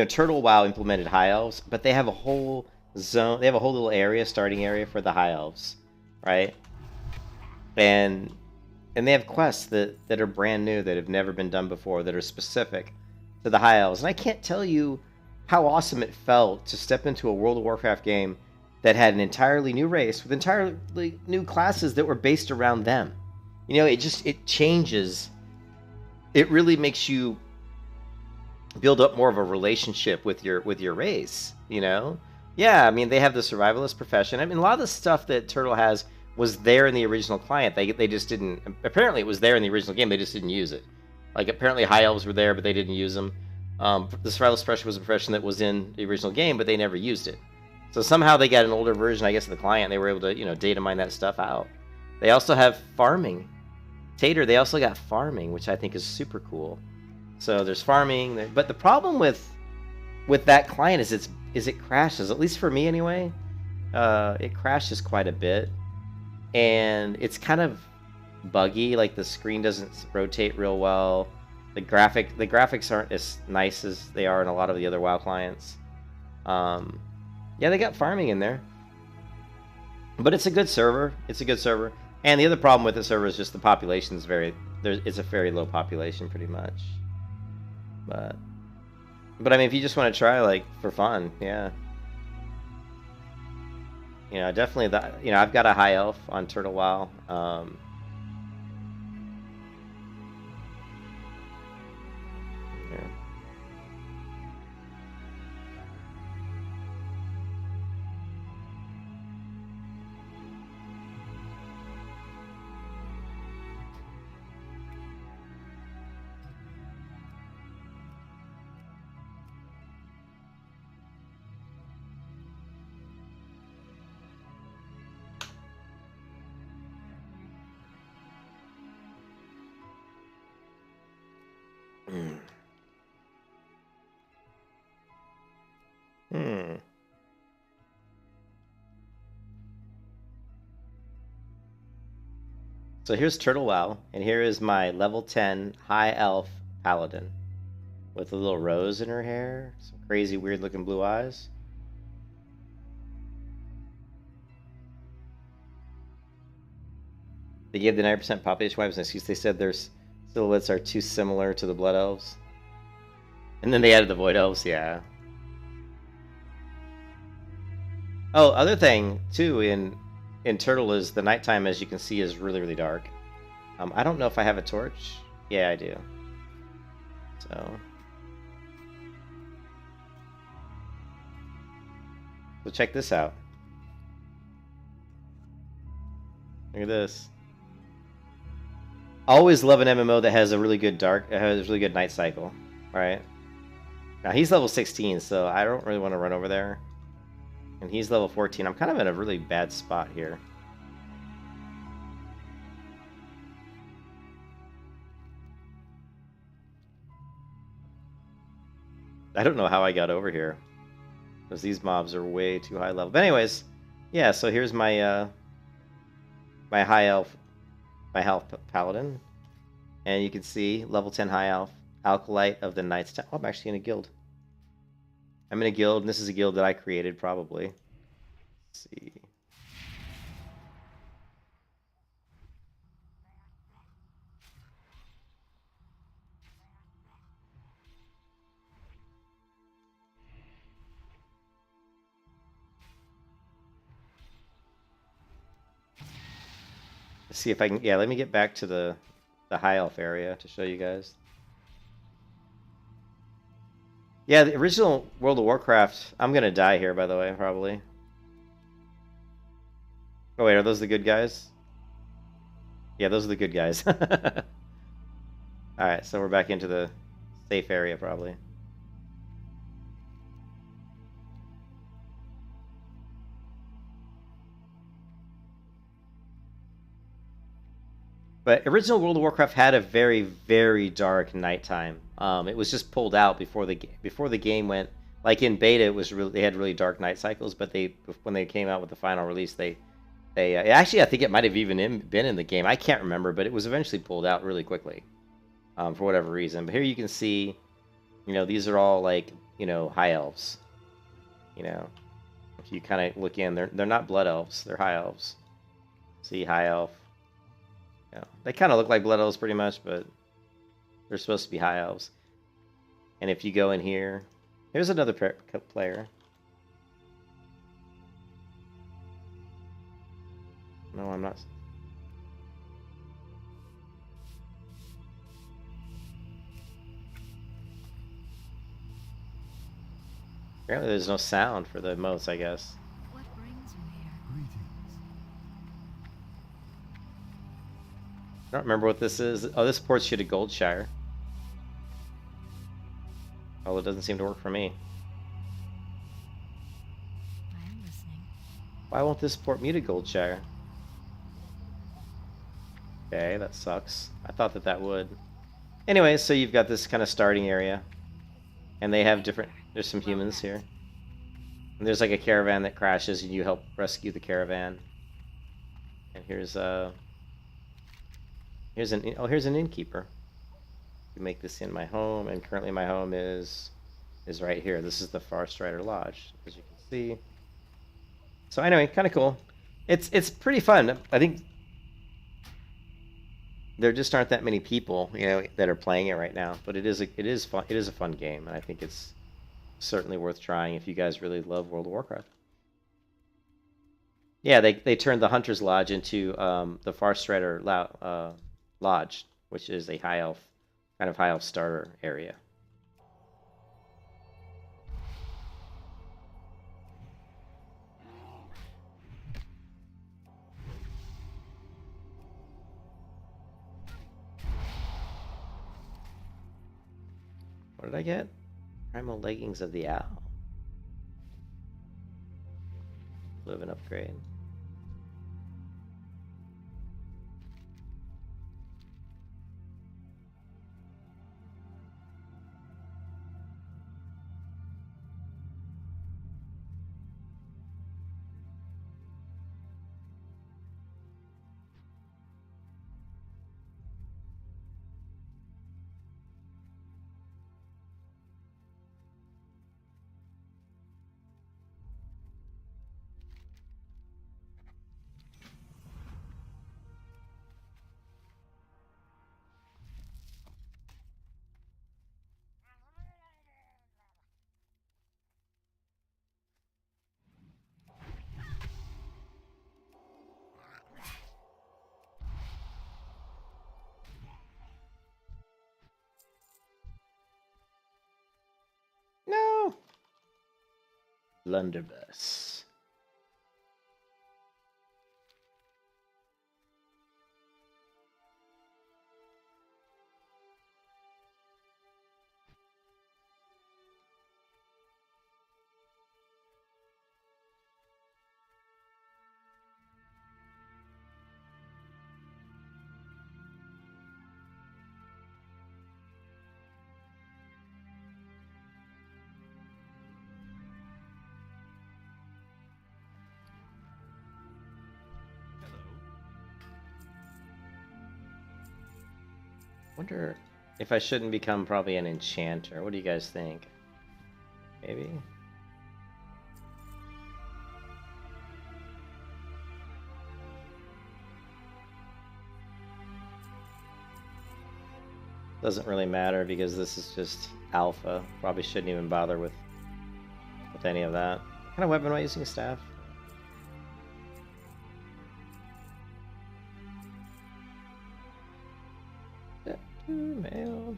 Turtle WoW implemented High Elves, but they have a whole zone, they have a whole little area, starting area for the High Elves, right? And they have quests that are brand new, that have never been done before, that are specific to the High Elves. And I can't tell you how awesome it felt to step into a World of Warcraft game that had an entirely new race with entirely new classes that were based around them. It changes. It really makes you build up more of a relationship with your race, Yeah, I mean, they have the survivalist profession. I mean, a lot of the stuff that Turtle has was there in the original client. They just didn't. Apparently, it was there in the original game. They just didn't use it. Like, apparently, High Elves were there, but they didn't use them. The survivalist profession was a profession that was in the original game, but they never used it. So somehow they got an older version, I guess, of the client. They were able to, data mine that stuff out. They also have farming. Tater, they also got farming, which I think is super cool. So there's farming, but the problem with that client is it crashes. At least for me, anyway. It crashes quite a bit, and it's kind of buggy. Like, the screen doesn't rotate real well. The graphics aren't as nice as they are in a lot of the other WoW clients. Yeah, they got farming in there, but it's a good server. It's a good server, and the other problem with the server is just the population is it's a very low population, pretty much. But I mean, if you just want to try, like, for fun, yeah. Definitely that. I've got a High Elf on Turtle WoW. Yeah. Hmm. So here's Turtle WoW, and here is my level 10 High Elf Paladin with a little rose in her hair, some crazy weird looking blue eyes. They gave the 9% population wipes an excuse. They said their silhouettes are too similar to the Blood Elves. And then they added the Void Elves, yeah. Oh, other thing, too, in Turtle is the nighttime, as you can see, is really, really dark. I don't know if I have a torch. Yeah, I do. So check this out. Look at this. Always love an MMO that has a really good night cycle, right? Now he's level 16, so I don't really want to run over there. And he's level 14. I'm kind of in a really bad spot here. I don't know how I got over here. Because these mobs are way too high level. But anyways, yeah, so here's my my high elf paladin. And you can see level 10 high elf, Alkalite of the Knights. Oh, I'm actually in a guild. I'm in a guild, and this is a guild that I created, probably. Let's see. Let's see if I can... Yeah, let me get back to the high elf area to show you guys. Yeah, the original World of Warcraft... I'm going to die here, by the way, probably. Oh, wait, are those the good guys? Yeah, those are the good guys. Alright, so we're back into the safe area, probably. But original World of Warcraft had a very, very dark nighttime. It was just pulled out before the game went... Like in beta, it was really, they had really dark night cycles, but when they came out with the final release, they actually, I think it might have even been in the game. I can't remember, but it was eventually pulled out really quickly, for whatever reason. But here you can see, you know, these are all like, you know, high elves. You know, if you kind of look in, they're not blood elves, they're high elves. See, high elf. Yeah, they kind of look like blood elves pretty much, but they're supposed to be high elves. And if you go in here, here's another player. No, I'm not. Apparently there's no sound for the emotes, I guess. What brings you here? Greetings. I don't remember what this is. Oh, this ports you to Goldshire. Oh, it doesn't seem to work for me. I am listening. Why won't this port me to Goldshire? Okay, that sucks. I thought that would. Anyway, so you've got this kind of starting area. And they have different... There's some humans here. And there's like a caravan that crashes and you help rescue the caravan. And here's an innkeeper. You make this in my home, and currently my home is right here. This is the Farstrider Lodge, as you can see. So anyway, kind of cool. It's pretty fun. I think there just aren't that many people, you know, that are playing it right now. But it is fun. It is a fun game, and I think it's certainly worth trying if you guys really love World of Warcraft. Yeah, they turned the Hunter's Lodge into the Farstrider Lodge, which is a high elf starter area. What did I get? Primal Leggings of the Owl. Live an upgrade. No! Blunderbuss. wonder if I shouldn't become probably an enchanter. What do you guys think? Maybe? Doesn't really matter because this is just alpha. Probably shouldn't even bother with any of that. What kind of weapon am I using? Staff? Mail.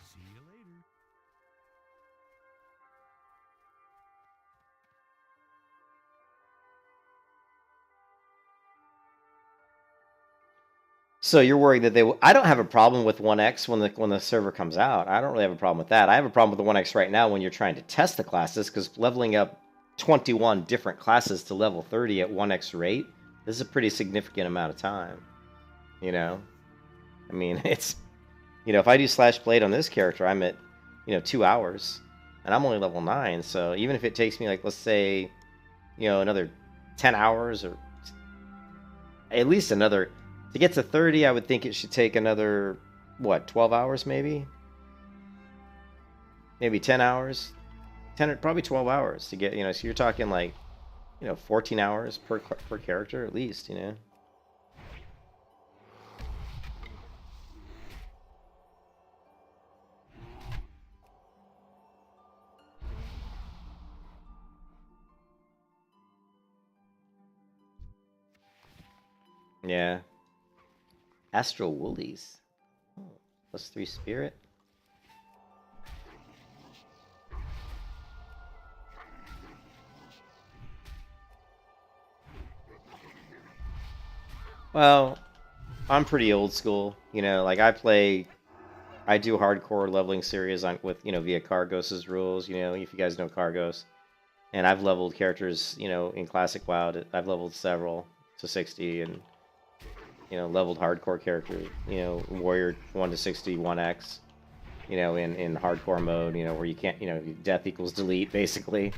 See you later. So you're worried that they will... I don't have a problem with 1x when the server comes out. I don't really have a problem with that. I have a problem with the 1x right now when you're trying to test the classes, because leveling up 21 different classes to level 30 at 1x rate, this is a pretty significant amount of time. You know? I mean, it's... You know, if I do Slash Blade on this character, I'm at, 2 hours. And I'm only level 9, so even if it takes me, like, let's say, another 10 hours, or at least another... To get to 30, I would think it should take another, 12 hours maybe? Maybe 10 hours? Probably 12 hours to get, so you're talking like, 14 hours per character at least, Yeah. Astral Woolies. Oh, +3 spirit. Well, I'm pretty old school. Like I do hardcore leveling series with, via Cargos' rules, if you guys know Cargos. And I've leveled characters, in Classic WoW. I've leveled several to 60 and leveled hardcore characters, warrior 1 to 60, 1x, in hardcore mode, where you can't, death equals delete, basically.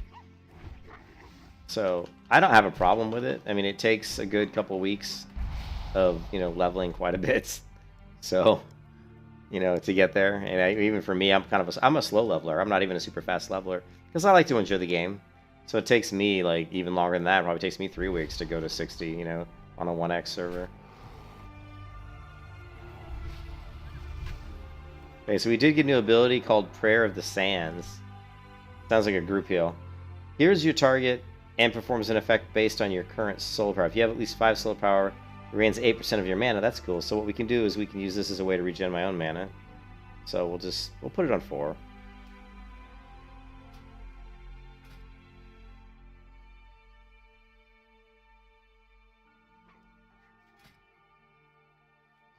So, I don't have a problem with it. I mean, it takes a good couple weeks of, leveling quite a bit. So, to get there. And even for me, I'm a slow leveler. I'm not even a super fast leveler, because I like to enjoy the game. So it takes me, like, even longer than that. It probably takes me 3 weeks to go to 60, on a 1x server. Okay, so we did get a new ability called Prayer of the Sands. Sounds like a group heal. Here's your target and performs an effect based on your current soul power. If you have at least 5 soul power, it regains 8% of your mana. That's cool. So what we can do is we can use this as a way to regen my own mana. So we'll put it on 4. What's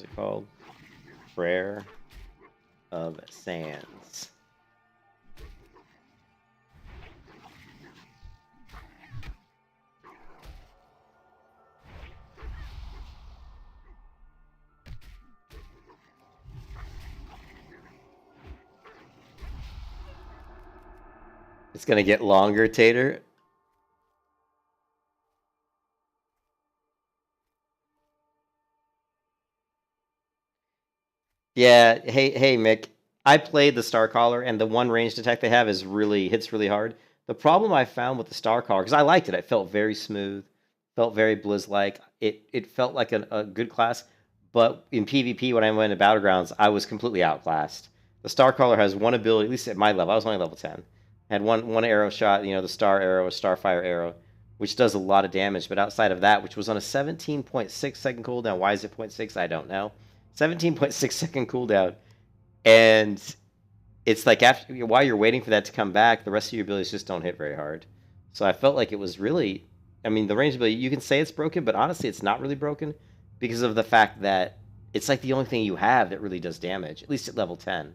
it called? Prayer of Sands. It's gonna get longer, Tater. Yeah, hey Mick. I played the Starcaller, and the one ranged attack they have hits really hard. The problem I found with the Starcaller, because I liked it, it felt very smooth, felt very Blizz-like. It felt like a good class, but in PvP when I went to Battlegrounds, I was completely outclassed. The Starcaller has one ability, at least at my level, I was only level 10. Had one arrow shot, the Star Arrow, Starfire Arrow, which does a lot of damage, but outside of that, which was on a 17.6 second cooldown, why is it 0.6? I don't know. 17.6 second cooldown, and it's like while you're waiting for that to come back, the rest of your abilities just don't hit very hard. So I felt like it was really, I mean, the range ability, you can say it's broken, but honestly, it's not really broken because of the fact that it's like the only thing you have that really does damage, at least at level 10,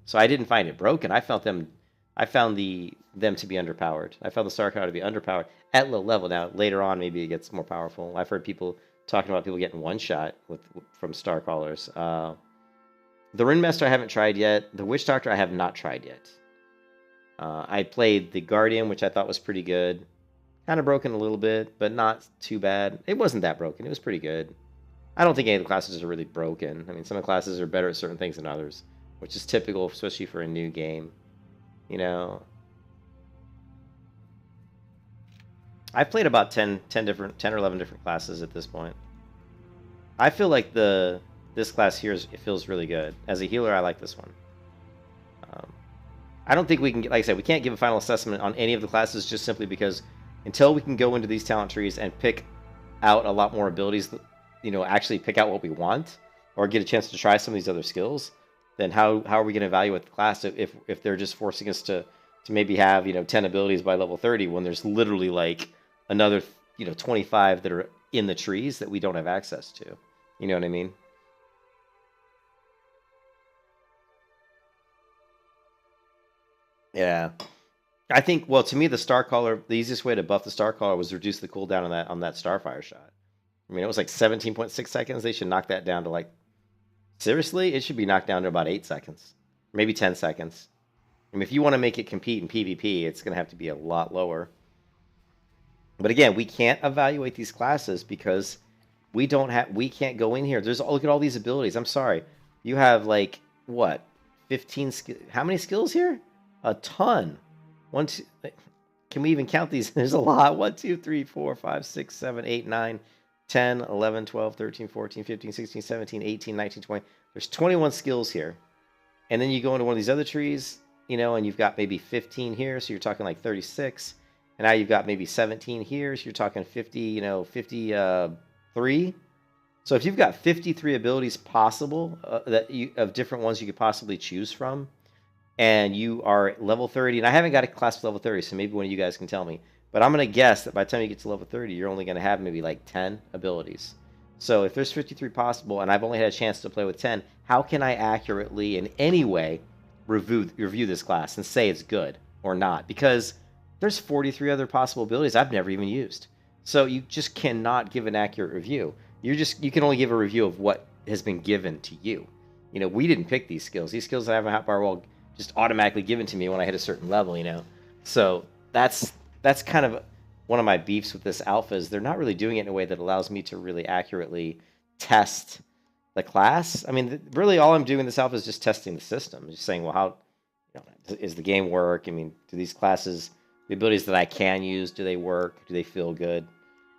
So I didn't find it broken. I felt them I found them to be underpowered. I found the Star Cleric to be underpowered at low level. Now later on, maybe it gets more powerful. I've heard people talking about people getting one shot from Star Callers. The Ringmaster I haven't tried yet. The Witch Doctor I have not tried yet. I played the Guardian, which I thought was pretty good. Kind of broken a little bit, but not too bad. It wasn't that broken. It was pretty good. I don't think any of the classes are really broken. I mean, some of the classes are better at certain things than others, which is typical, especially for a new game. You know, I've played about 10 or 11 different classes at this point. I feel like this class here it feels really good. As a healer, I like this one. I don't think we can, like I said, we can't give a final assessment on any of the classes just simply because until we can go into these talent trees and pick out a lot more abilities, you know, actually pick out what we want or get a chance to try some of these other skills, then how are we going to evaluate the class if they're just forcing us to maybe have, you know, 10 abilities by level 30 when there's literally like another, you know, 25 that are in the trees that we don't have access to. You know what I mean? Yeah. I think, well, to me, the Starcaller, the easiest way to buff the Starcaller was reduce the cooldown on that Starfire shot. I mean, it was like 17.6 seconds. They should knock that down to like, seriously, it should be knocked down to about 8 seconds, maybe 10 seconds. I mean, if you want to make it compete in PvP, it's going to have to be a lot lower. But again, we can't evaluate these classes because we can't go in here. Look at all these abilities. I'm sorry. You have like, what, 15, how many skills here? A ton. Can we even count these? There's a lot. 1, 2, 3, 4, 5, 6, 7, 8, 9, 10, 11, 12, 13, 14, 15, 16, 17, 18, 19, 20. There's 21 skills here. And then you go into one of these other trees, you know, and you've got maybe 15 here, so you're talking like 36. And now you've got maybe 17 here, so you're talking 50, you know, 53. So if you've got 53 abilities possible of different ones you could possibly choose from, and you are level 30, and I haven't got a class with level 30, so maybe one of you guys can tell me. But I'm going to guess that by the time you get to level 30, you're only going to have maybe like 10 abilities. So if there's 53 possible, and I've only had a chance to play with 10, how can I accurately, in any way, review this class and say it's good or not? Because there's 43 other possible abilities I've never even used. So you just cannot give an accurate review. You can only give a review of what has been given to you. You know, we didn't pick these skills. These skills that I have in Hotbar World just automatically given to me when I hit a certain level, you know. So that's kind of one of my beefs with this alpha is they're not really doing it in a way that allows me to really accurately test the class. I mean, really all I'm doing in this alpha is just testing the system. Just saying, well, how, you know, is the game work? I mean, do these classes, the abilities that I can use, do they work? Do they feel good?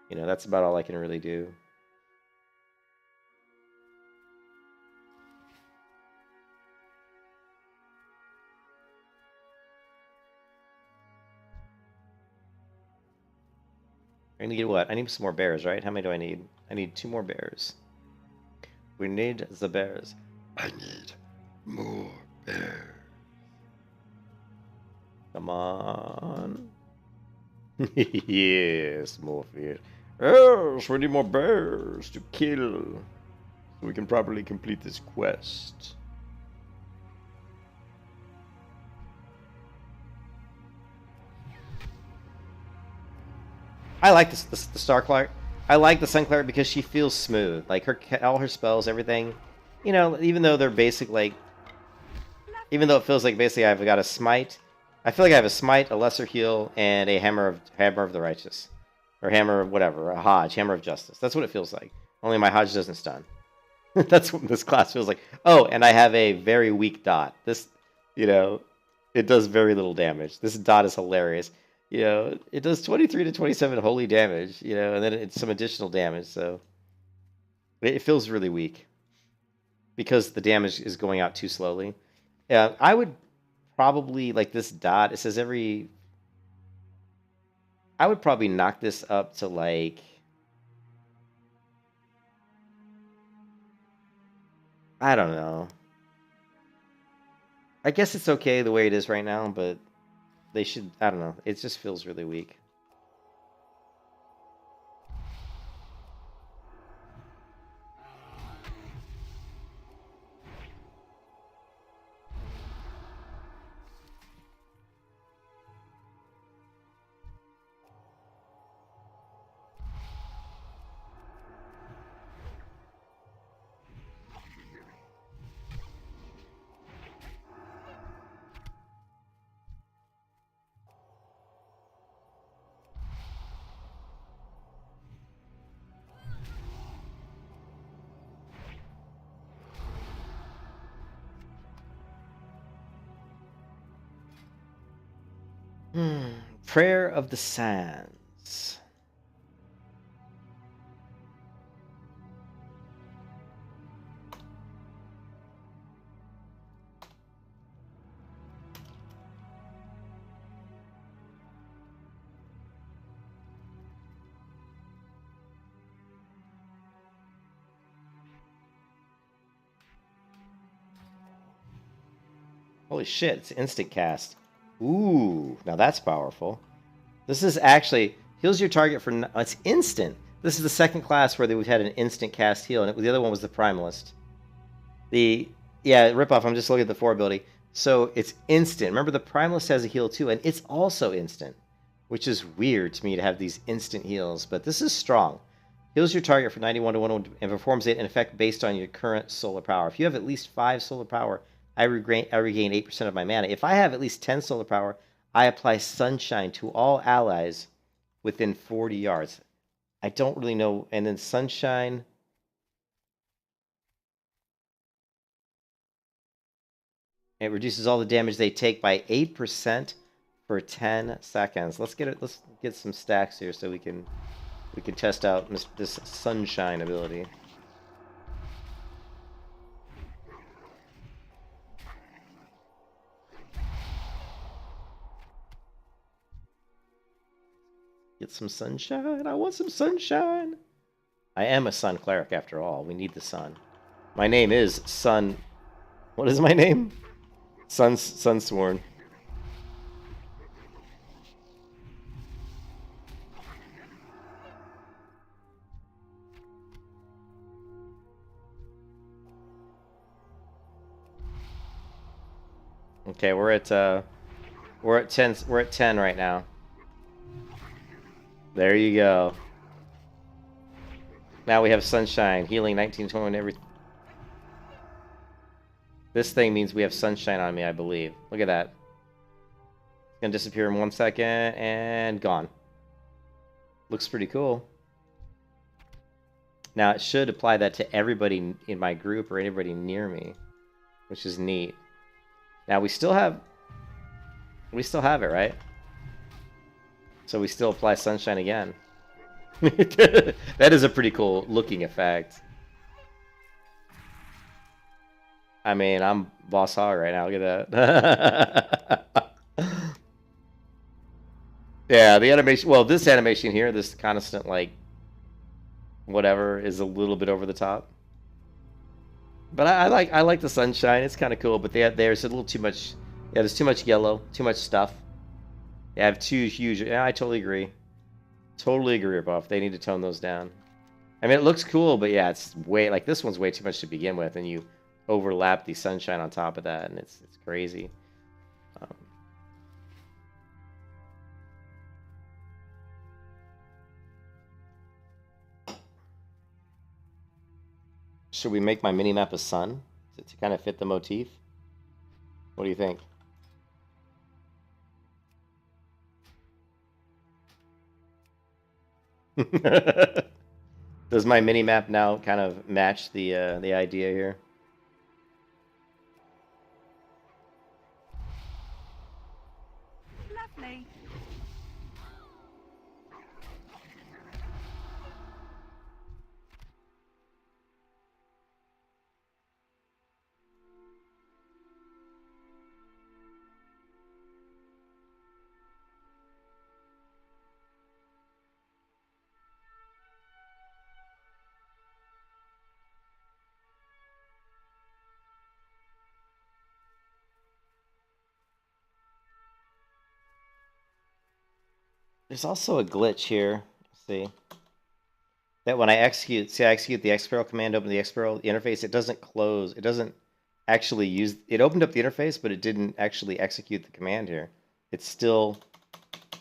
You know, that's about all I can really do. I need what? I need some more bears, right? How many do I need? I need 2 more bears. We need the bears. I need more bears. Come on. Yes, more fear. Yes, we need more bears to kill so we can properly complete this quest. I like the Star Cleric. I like the Sun Cleric because she feels smooth. Like all her spells, everything. You know, even though they're basic, like, even though it feels like basically I've got a smite. I feel like I have a smite, a lesser heal, and a hammer of the righteous, or hammer of whatever, a Hodge, hammer of justice. That's what it feels like. Only my Hodge doesn't stun. That's what this class feels like. Oh, and I have a very weak dot. This, you know, it does very little damage. This dot is hilarious. You know, it does 23 to 27 holy damage, you know, and then it's some additional damage, so it feels really weak because the damage is going out too slowly. Yeah, I would probably, like this dot, it says I would probably knock this up to like, I don't know. I guess it's okay the way it is right now, but they should, I don't know. It just feels really weak. Prayer of the Sands. Holy shit, it's instant cast. Ooh, now that's powerful. This is actually heals your target for it's instant. This is the second class where we've had an instant cast heal, and the other one was the Primalist. Ripoff. I'm just looking at the 4 ability. So it's instant. Remember, the Primalist has a heal too, and it's also instant, which is weird to me to have these instant heals. But this is strong. Heals your target for 91 to 1 and performs an effect based on your current solar power. If you have at least 5 solar power, I regain 8% of my mana. If I have at least 10 solar power, I apply Sunshine to all allies within 40 yards. I don't really know. And then Sunshine. It reduces all the damage they take by 8% for 10 seconds. Let's get some stacks here so we can test out this Sunshine ability. Get some sunshine. I want some sunshine. I am a Sun Cleric after all. We need the sun. My name is Sun. What is my name? Sunsworn. Okay, we're at 10. We're at 10 right now. There you go. Now we have Sunshine, healing 1921 every... This thing means we have Sunshine on me, I believe. Look at that. It's going to disappear in 1 second, and gone. Looks pretty cool. Now, it should apply that to everybody in my group or anybody near me, which is neat. Now, we still have it, right? So we still apply Sunshine again. That is a pretty cool looking effect. I mean, I'm Boss Hog right now. Look at that. Yeah, the animation... Well, this animation here, this constant, like, whatever, is a little bit over the top. But I like the Sunshine. It's kind of cool, but there's a little too much... Yeah, there's too much yellow, too much stuff. They have too huge... Yeah, I totally agree. Totally agree, Buff. They need to tone those down. I mean, it looks cool, but yeah, it's way... Like, this one's way too much to begin with, and you overlap the Sunshine on top of that, and it's crazy. Should we make my mini-map a sun? To kind of fit the motif? What do you think? Does my mini-map now kind of match the idea here? Lovely. There's also a glitch here. See that when I execute the Xparrow command, open the Xparrow interface, it doesn't close. It doesn't actually use. It opened up the interface, but it didn't actually execute the command here. It's still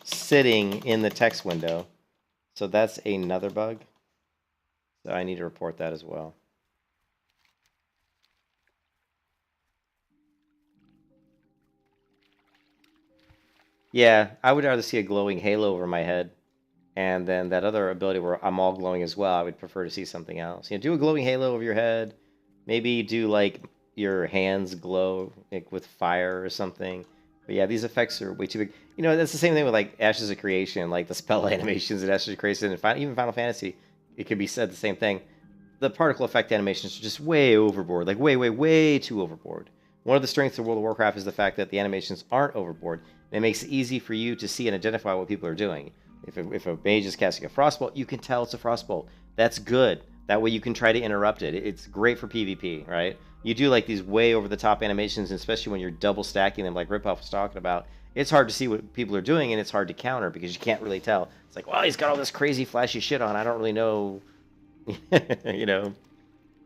sitting in the text window. So that's another bug. So I need to report that as well. Yeah, I would rather see a glowing halo over my head. And then that other ability where I'm all glowing as well, I would prefer to see something else. You know, do a glowing halo over your head. Maybe do like your hands glow like, with fire or something. But yeah, these effects are way too big. You know, that's the same thing with like Ashes of Creation, like the spell animations in Ashes of Creation, and even Final Fantasy. It could be said the same thing. The particle effect animations are just way overboard, like way, way, way too overboard. One of the strengths of World of Warcraft is the fact that the animations aren't overboard. And it makes it easy for you to see and identify what people are doing. If a mage is casting a frostbolt, you can tell it's a frostbolt. That's good. That way you can try to interrupt it. It's great for PvP, right? You do like these way over the top animations, especially when you're double stacking them, like Ripoff was talking about. It's hard to see what people are doing, and it's hard to counter because you can't really tell. It's like, well, he's got all this crazy flashy shit on. I don't really know, you know.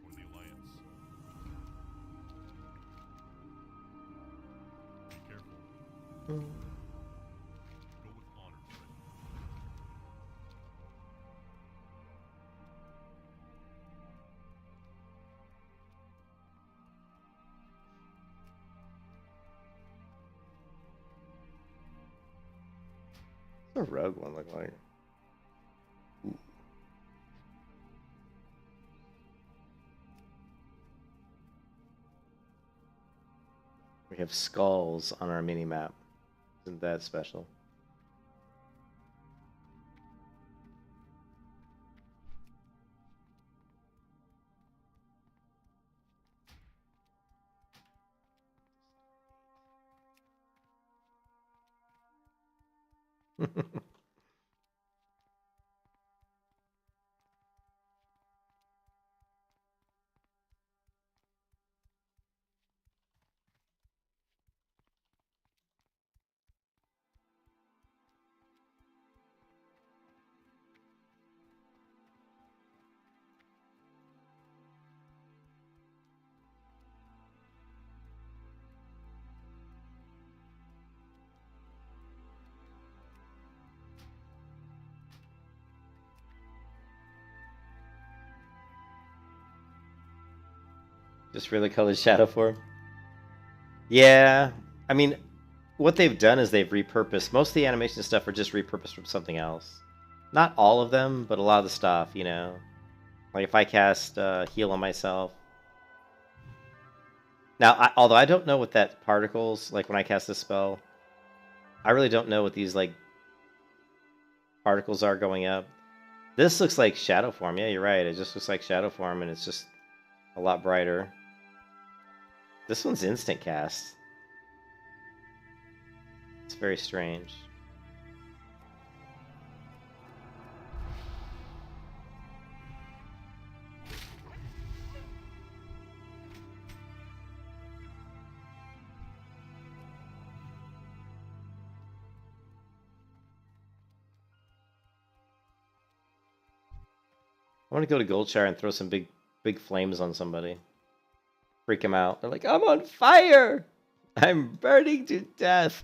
For the Alliance. Be careful. Go with honor, friend. What's the rogue one look like? Ooh. We have skulls on our mini map. Isn't that special? Just really colored shadow form. Yeah, I mean, what they've done is they've repurposed. Most of the animation stuff are just repurposed from something else. Not all of them, but a lot of the stuff, you know. Like if I cast heal on myself. Now, although I don't know what that particles, like when I cast this spell, I really don't know what these like particles are going up. This looks like shadow form. Yeah, you're right. It just looks like shadow form, and it's just a lot brighter. This one's instant cast. It's very strange. I want to go to Goldshire and throw some big flames on somebody. Freak them out. They're like, I'm on fire! I'm burning to death.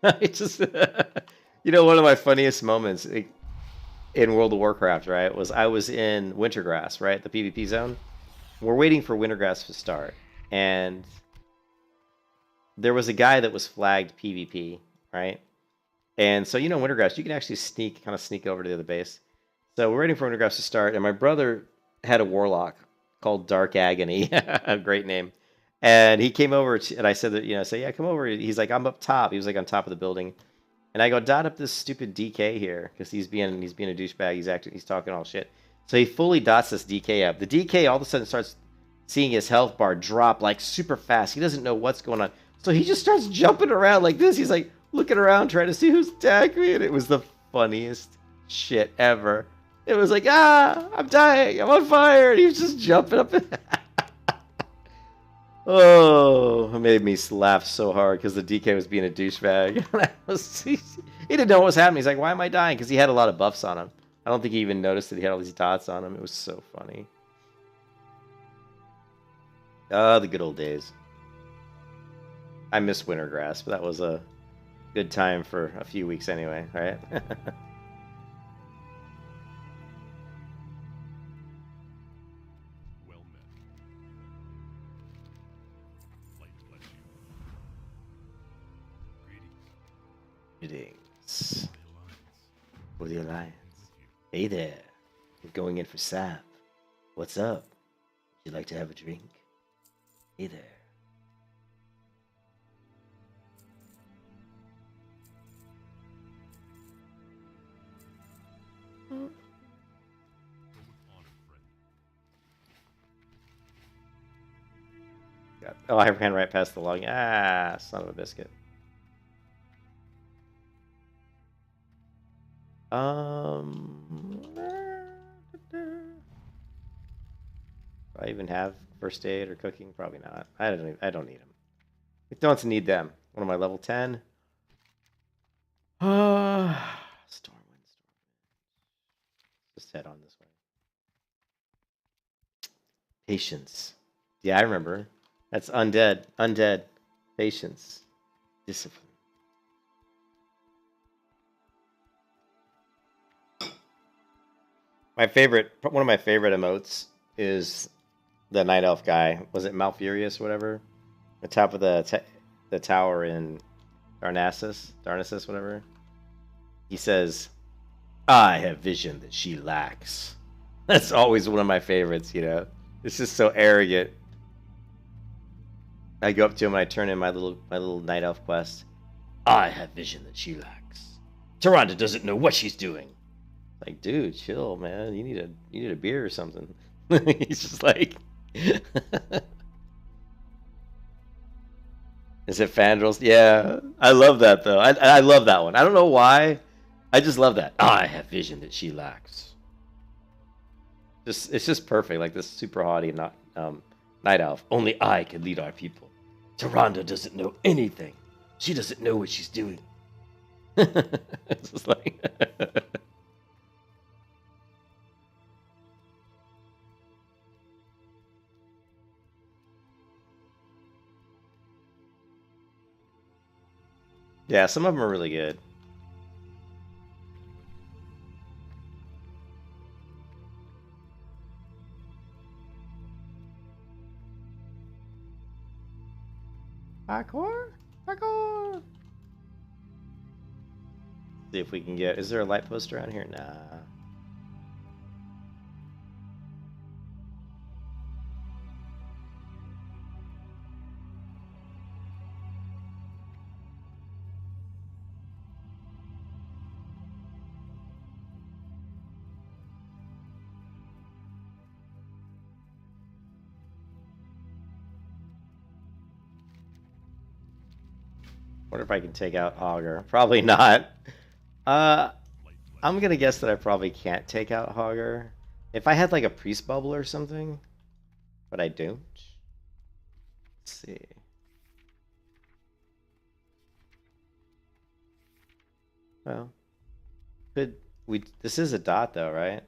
I just, you know, one of my funniest moments in World of Warcraft, right, was I was in Wintergrass, right, the PvP zone. We're waiting for Wintergrass to start, and there was a guy that was flagged PvP, right? And so, you know, Wintergrass, you can actually kind of sneak over to the other base. So we're waiting for Wintergrass to start, and my brother had a warlock called Dark Agony, a great name. And he came over, and I said that, you know, say, yeah, come over. He's like, I'm up top. He was like on top of the building. And I go, dot up this stupid DK here, because he's being a douchebag. He's talking all shit. So he fully dots this DK up. The DK all of a sudden starts seeing his health bar drop like super fast. He doesn't know what's going on. So he just starts jumping around like this. He's like looking around trying to see who's attacking me. And it was the funniest shit ever. It was like, I'm dying. I'm on fire. And he was just jumping up. Oh, it made me laugh so hard because the DK was being a douchebag. He didn't know what was happening. He's like, why am I dying? Because he had a lot of buffs on him. I don't think he even noticed that he had all these dots on him. It was so funny. Ah, the good old days. I miss Wintergrass, but that was a good time for a few weeks anyway, right? Well met. Light bless you. Greetings. Greetings. The Alliance. For the Alliance. With you. Hey there. You're going in for sap. What's up? Would you like to have a drink? Hey there. Oh, I ran right past the log. Ah, son of a biscuit. Do I even have first aid or cooking? Probably not. I don't need them. I don't need them. What am I, level 10? Stormwind. Just head on this way. Patience. Yeah, I remember. That's undead. Undead. Patience. Discipline. One of my favorite emotes is the night elf guy. Was it Malfurious or whatever? The top of the tower in Darnassus, whatever. He says, "I have vision that she lacks." That's always one of my favorites. You know, it's just so arrogant. I go up to him and I turn in my little night elf quest. I have vision that she lacks. Taronda doesn't know what she's doing. Like, dude, chill, man. You need a beer or something. He's just like, is it Fandrels? Yeah, I love that though. I love that one. I don't know why. I just love that. I have vision that she lacks. It's just perfect. Like this super haughty night elf. Only I can lead our people. Taronda doesn't know anything. She doesn't know what she's doing. It's just like. Yeah, some of them are really good. Parkour? Parkour! See if we can get... Is there a light post around here? Nah. Wonder if I can take out Augur. Probably not. I'm gonna guess that I probably can't take out Augur. If I had like a priest bubble or something, but I don't. Let's see. Well, could we? This is a dot though, right?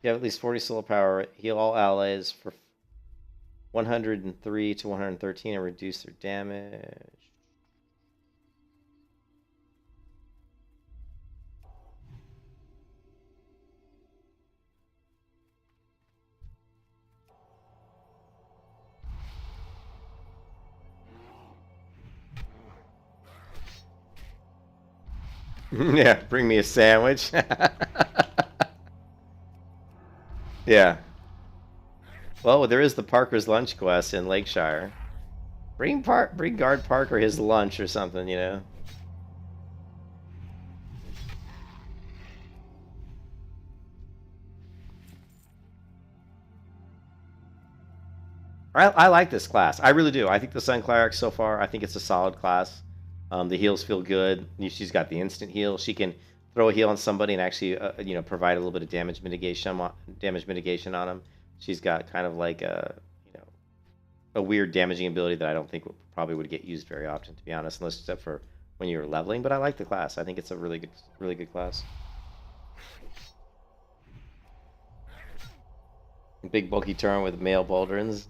You have at least 40 soul power. Heal all allies for 103 to 113 and reduce their damage. Yeah, bring me a sandwich. Yeah. Well, there is the Parker's lunch quest in Lakeshire. Bring Guard Parker his lunch or something, you know. I like this class. I really do. I think the Sun Cleric so far, I think it's a solid class. The heals feel good. She's got the instant heal. She can throw a heal on somebody and actually, provide a little bit of damage mitigation on them. She's got kind of like a weird damaging ability that I don't think probably would get used very often, to be honest, unless except for when you're leveling. But I like the class. I think it's a really good class. Big bulky turn with male pauldrons.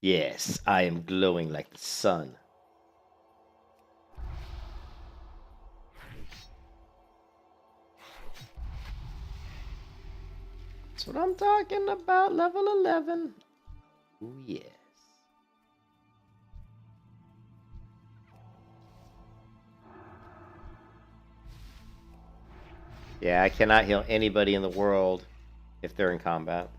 Yes, I am glowing like the sun. That's what I'm talking about, level 11. Ooh, yes. Yeah, I cannot heal anybody in the world if they're in combat.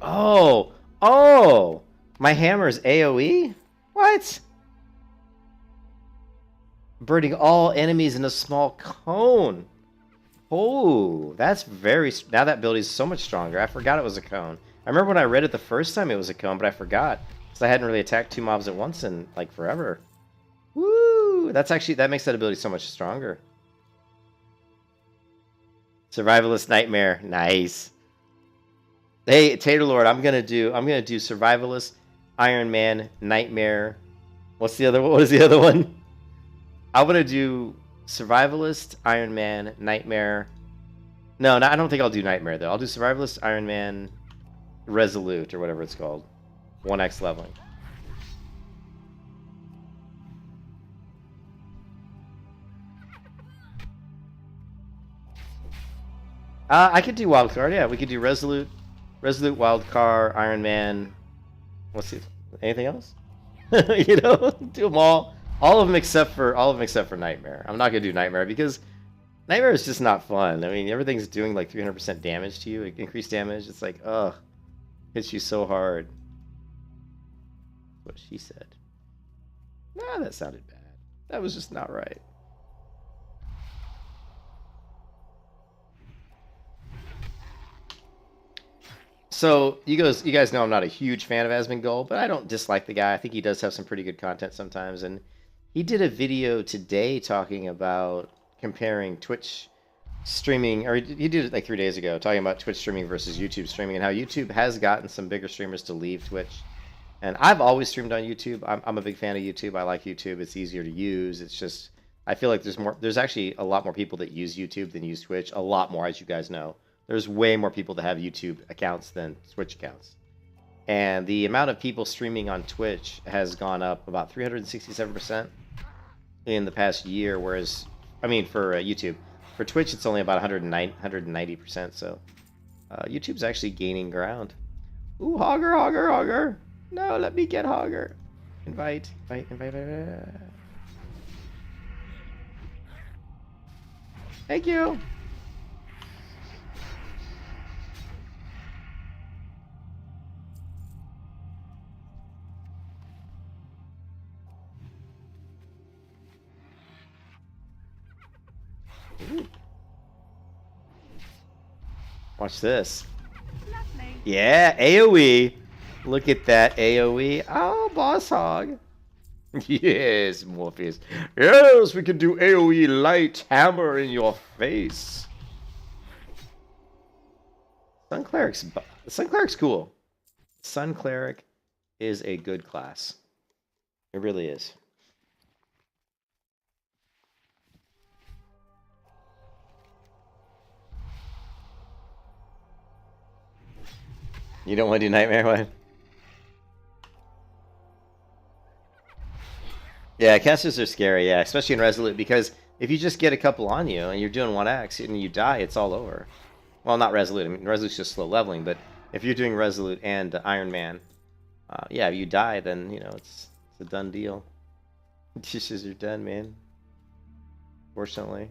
Oh! Oh! My hammer's AoE? What? Burning all enemies in a small cone. Oh, that's very... Now that ability's so much stronger. I forgot it was a cone. I remember when I read it the first time it was a cone, but I forgot. Because I hadn't really attacked 2 mobs at once in, like, forever. Woo! That's actually... That makes that ability so much stronger. Survivalist Nightmare. Nice. Hey, Tater Lord, I'm gonna do Survivalist, Iron Man, Nightmare. What's the other one? What is the other one? I'm gonna do Survivalist, Iron Man, Nightmare. No, I don't think I'll do Nightmare though. I'll do Survivalist, Iron Man, Resolute, or whatever it's called. 1x leveling. I could do Wildcard, yeah. We could do Resolute, Wildcard, Iron Man. What's the... Anything else? You know, do them all. All of them except for Nightmare. I'm not gonna do Nightmare because Nightmare is just not fun. I mean, everything's doing like 300% damage to you, increased damage. It's like, ugh, hits you so hard. That's what she said. Nah, that sounded bad. That was just not right. So you guys know I'm not a huge fan of Asmongold, but I don't dislike the guy. I think he does have some pretty good content sometimes, and he did a video today talking about comparing Twitch streaming, or he did it like 3 days ago, talking about Twitch streaming versus YouTube streaming, and how YouTube has gotten some bigger streamers to leave Twitch. And I've always streamed on YouTube. I'm a big fan of YouTube. I like YouTube. It's easier to use. It's just, I feel like there's actually a lot more people that use YouTube than use Twitch. A lot more, as you guys know. There's way more people that have YouTube accounts than Twitch accounts. And the amount of people streaming on Twitch has gone up about 367% in the past year, whereas, I mean, for YouTube. For Twitch, it's only about 190%, so YouTube's actually gaining ground. Ooh, Hogger. No, let me get Hogger. Invite. Thank you. Ooh. Watch this. Lovely. Yeah, AoE. Look at that AoE. Oh, Boss Hog. Yes, Morpheus. Yes, we can do AoE light hammer in your face. Sun Cleric's cool. Sun Cleric is a good class. It really is. You don't want to do Nightmare one? Yeah, casters are scary, yeah, especially in Resolute, because if you just get a couple on you and you're doing 1x and you die, it's all over. Well, not Resolute. I mean, Resolute's just slow leveling, but if you're doing Resolute and Iron Man, yeah, if you die, then, you know, it's a done deal. Dishes are done, man. Fortunately.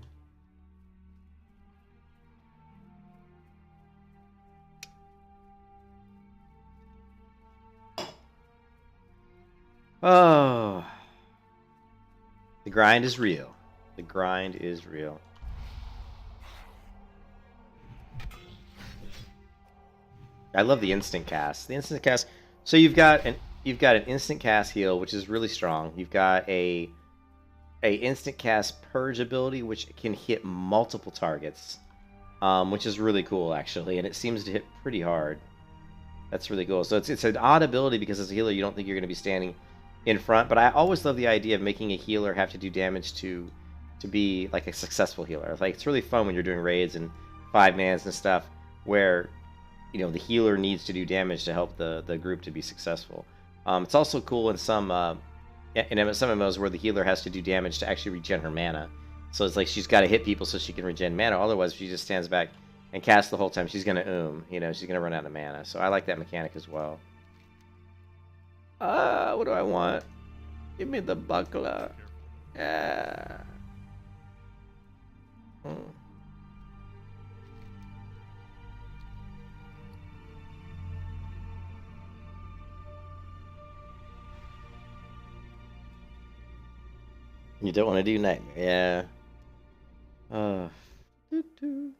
Oh. The grind is real. The grind is real. I love the instant cast. The instant cast. So you've got an instant cast heal, which is really strong. You've got a instant cast purge ability, which can hit multiple targets, which is really cool actually, and it seems to hit pretty hard. That's really cool. So it's an odd ability because as a healer, you don't think you're going to be standing in front, but I always love the idea of making a healer have to do damage to be like a successful healer. Like, it's really fun when you're doing raids and 5-mans and stuff where, you know, the healer needs to do damage to help the group to be successful. It's also cool in some MMOs where the healer has to do damage to actually regen her mana. So it's like she's got to hit people so she can regen mana. Otherwise, if she just stands back and casts the whole time, she's going to you know, she's going to run out of mana. So I like that mechanic as well. What do I want? Give me the buckler. Yeah. Hmm. You don't want to do nightmare, yeah. Doo-doo.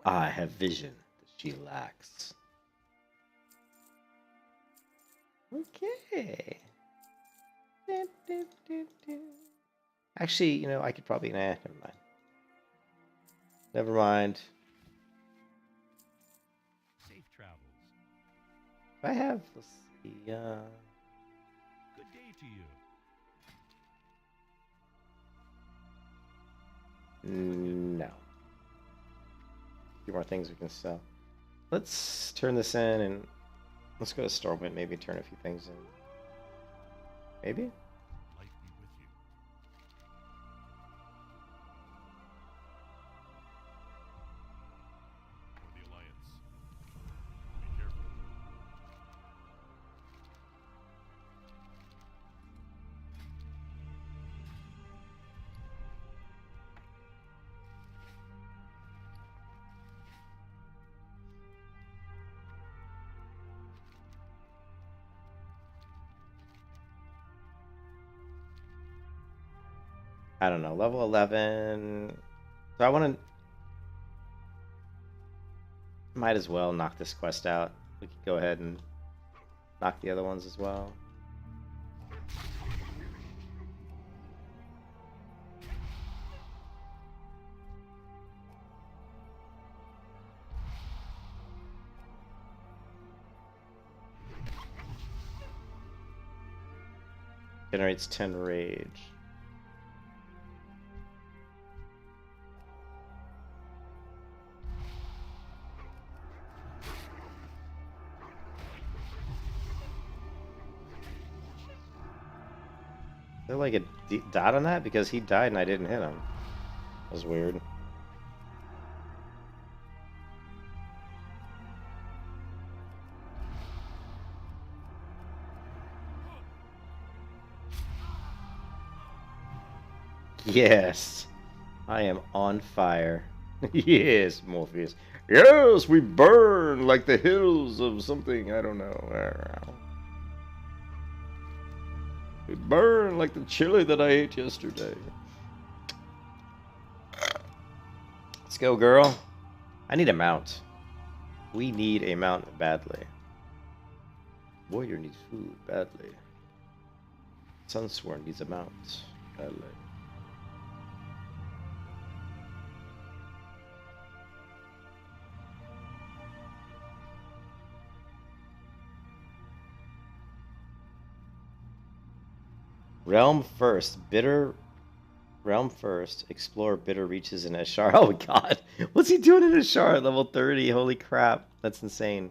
I have vision that she lacks. Okay. Actually, you know, I could probably... Nah, never mind. Never mind. Safe travels. I have... Let's see, Good day to you. no. A few more things we can sell. Let's turn this in and... Let's go to Stormwind, maybe turn a few things in. Maybe? Light be with you. For the Alliance. Be careful. I don't know, level 11. So I want to... Might as well knock this quest out. We could go ahead and knock the other ones as well. Generates 10 rage. Is there like a dot on that? Because he died and I didn't hit him. That was weird. Yes, I am on fire. Yes, Morpheus. Yes, we burn like the hills of something, I don't know. We burn like the chili that I ate yesterday. Let's go, girl. I need a mount. We need a mount badly. Warrior needs food badly. Sunsworn needs a mount badly. Realm first, explore bitter reaches in Ashar. Oh god, what's he doing in Ashar at level 30? Holy crap, that's insane.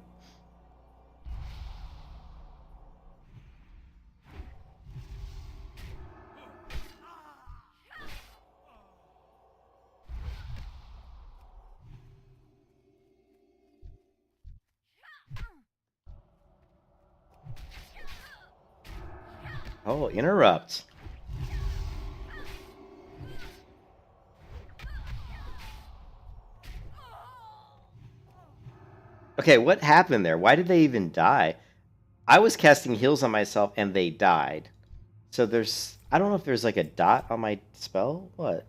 Oh, interrupt. Okay, what happened there? Why did they even die? I was casting heals on myself and they died. So there's... I don't know if there's like a dot on my spell. What?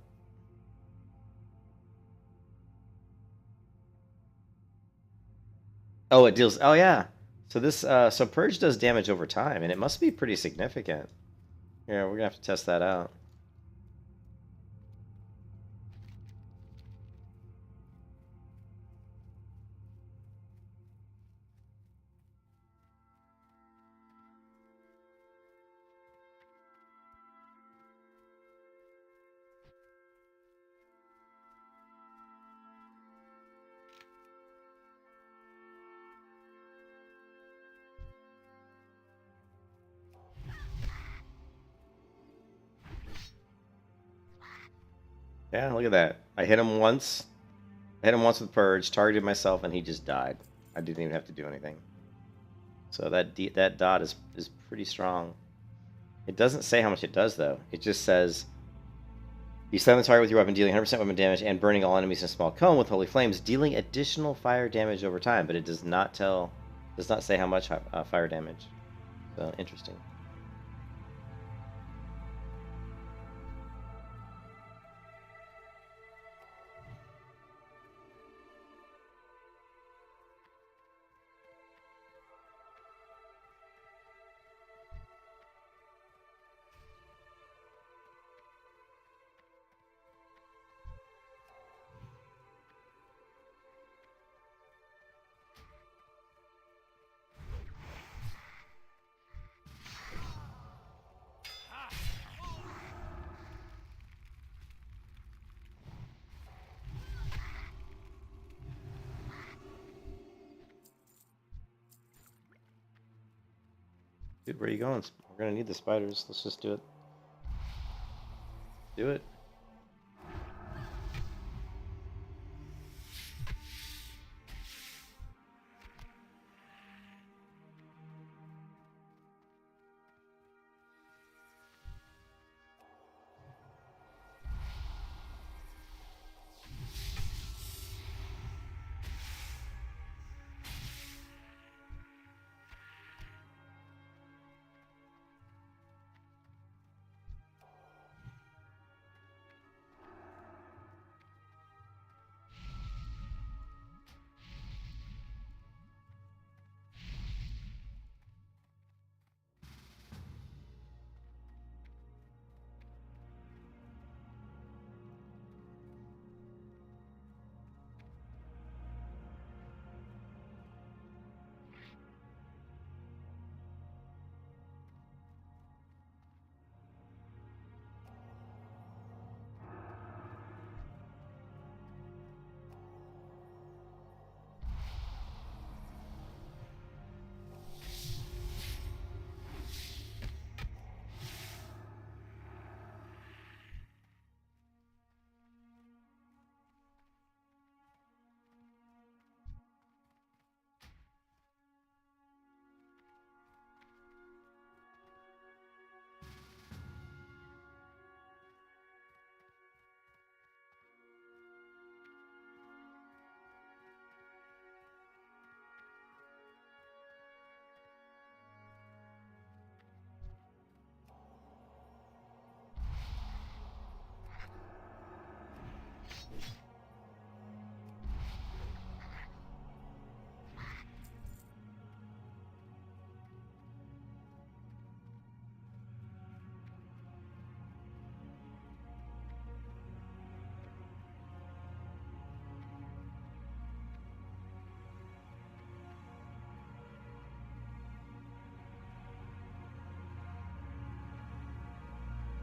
Oh, it deals... Oh, yeah. So this... so Purge does damage over time, and it must be pretty significant. Yeah, we're gonna have to test that out. Yeah, look at that. I hit him once. I hit him once with Purge, targeted myself, and he just died. I didn't even have to do anything. So that dot is pretty strong. It doesn't say how much it does, though. It just says, you stun the target with your weapon, dealing 100% weapon damage, and burning all enemies in a small cone with holy flames, dealing additional fire damage over time. But it does not say how much fire damage. So, interesting. Dude, where are you going? We're gonna need the spiders. Let's just do it. Do it.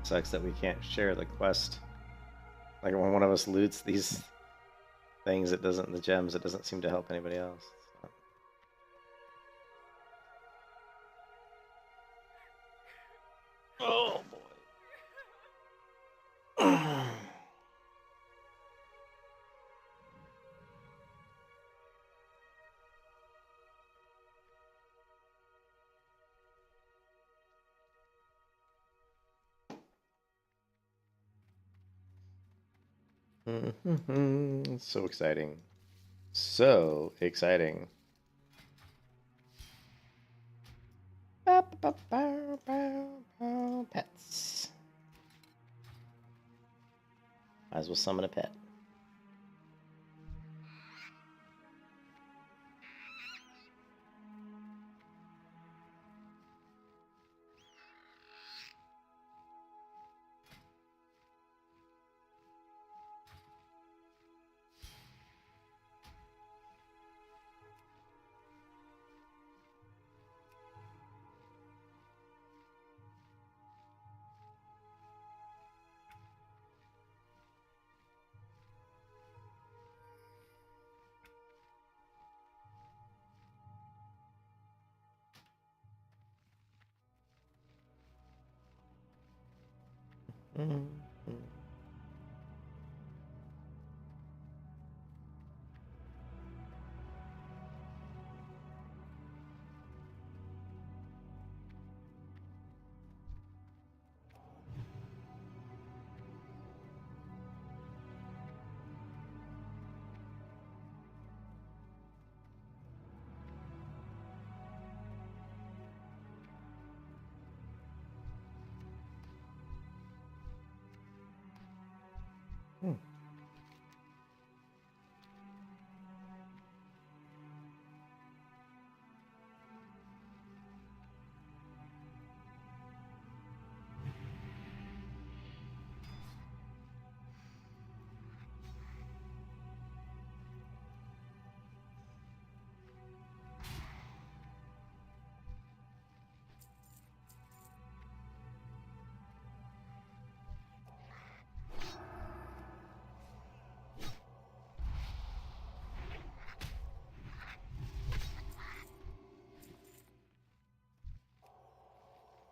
Sucks that we can't share the quest. Like when one of us loots these things, the gems, it doesn't seem to help anybody else. Oh boy. So exciting. So exciting. Pets. Might as well summon a pet.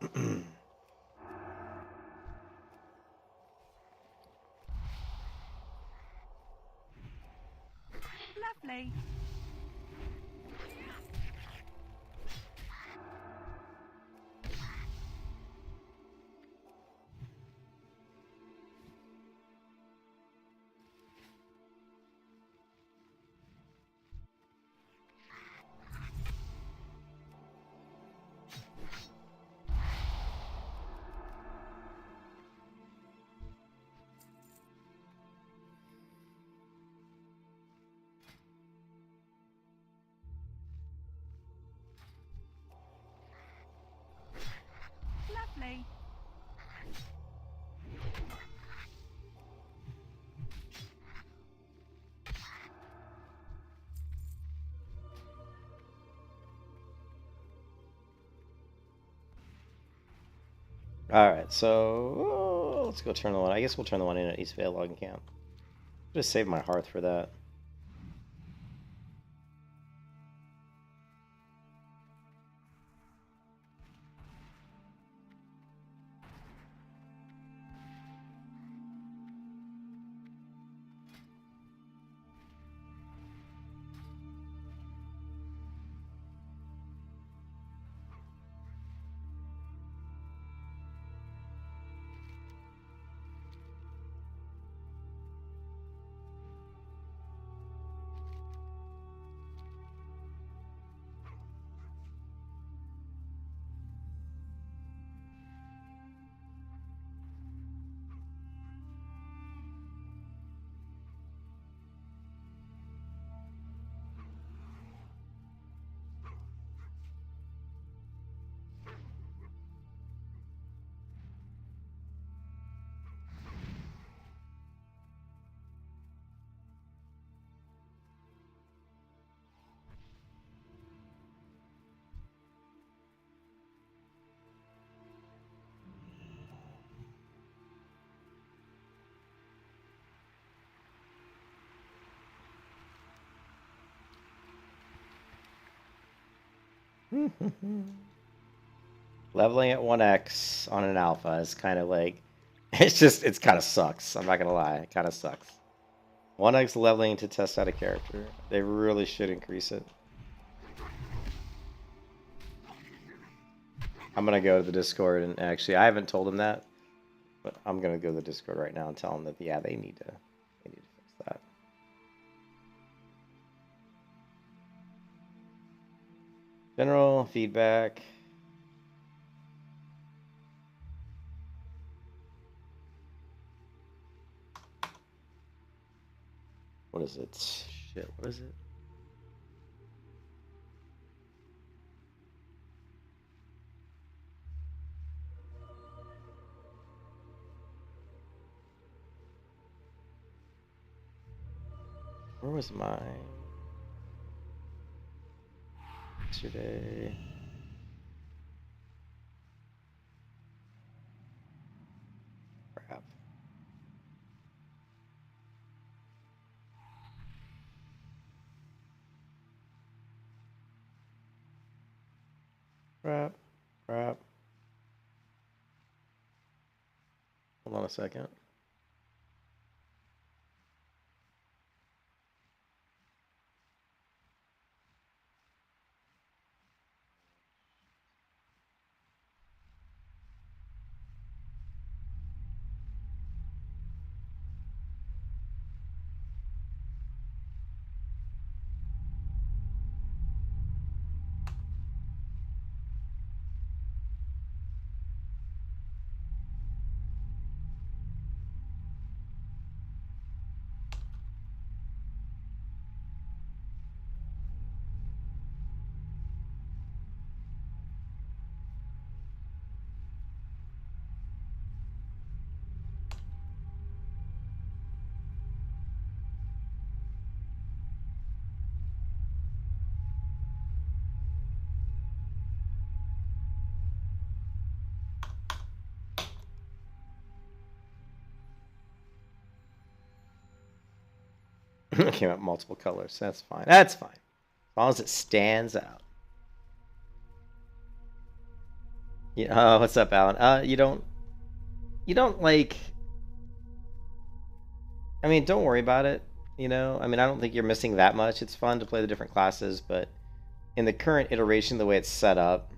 Lovely. Lovely. All right, so let's go turn the one. I guess we'll turn the one in at East Vale Logging Camp. Just save my hearth for that. Leveling at 1x on an alpha is kind of like, it's kind of sucks. I'm not gonna lie, it kind of sucks. 1x leveling to test out a character. They really should increase it. I'm gonna go to the Discord and actually, I haven't told them that, but I'm gonna go to the Discord right now and tell them that yeah, they need to fix that. General feedback. What is it? Shit, what is it? Where was mine? Yesterday. Crap. Crap. Hold on a second. It came out multiple colors. That's fine. That's fine. As long as it stands out. Yeah, what's up, Alan? You don't like. I mean, don't worry about it. You know, I mean, I don't think you're missing that much. It's fun to play the different classes, but in the current iteration, the way it's set up,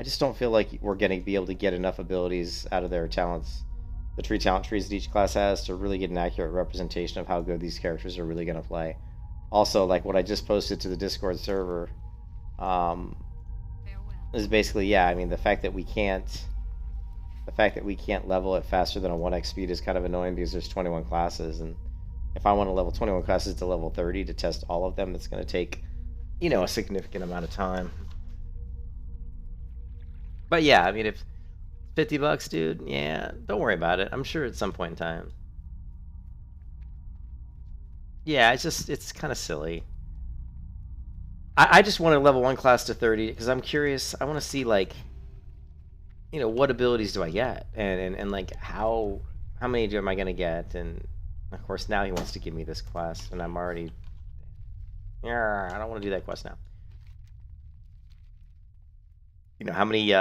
I just don't feel like we're going to be able to get enough abilities out of their talents, the tree talent trees that each class has, to really get an accurate representation of how good these characters are really going to play. Also, like what I just posted to the Discord server, Farewell. is basically, yeah, I mean, the fact that we can't level it faster than a 1x speed is kind of annoying because there's 21 classes, and if I want to level 21 classes to level 30 to test all of them, it's going to take, you know, a significant amount of time. But yeah, I mean, if $50, dude, yeah, don't worry about it. I'm sure at some point in time. Yeah, it's kind of silly. I just want to level 1 class to 30 because I'm curious. I want to see, like, you know, what abilities do I get, and like how many am I gonna get? And of course now he wants to give me this quest, and I'm already, yeah, I don't want to do that quest now. You know, how many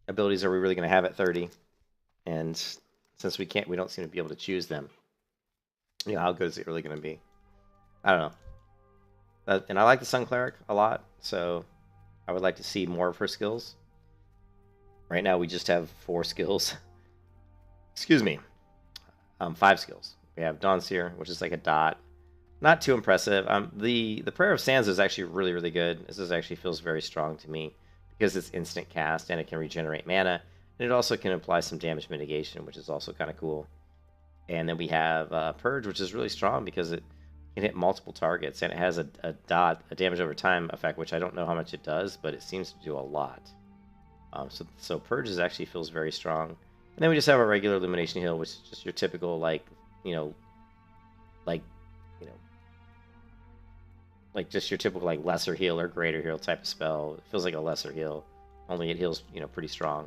abilities are we really gonna have at 30? And since we don't seem to be able to choose them, you know, how good is it really gonna be? I don't know. And I like the Sun Cleric a lot, so I would like to see more of her skills. Right now we just have 4 skills. Excuse me. 5 skills. We have Dawnseer, which is like a dot. Not too impressive. The Prayer of Sands is actually really, really good. This actually feels very strong to me because it's instant cast and it can regenerate mana. And it also can apply some damage mitigation, which is also kind of cool. And then we have Purge, which is really strong because it can hit multiple targets. And it has a damage over time effect, which I don't know how much it does, but it seems to do a lot. So Purge actually feels very strong. And then we just have a regular Illumination Heal, which is just your typical, like just your typical, like, lesser heal or greater heal type of spell. It feels like a lesser heal, only it heals, you know, pretty strong.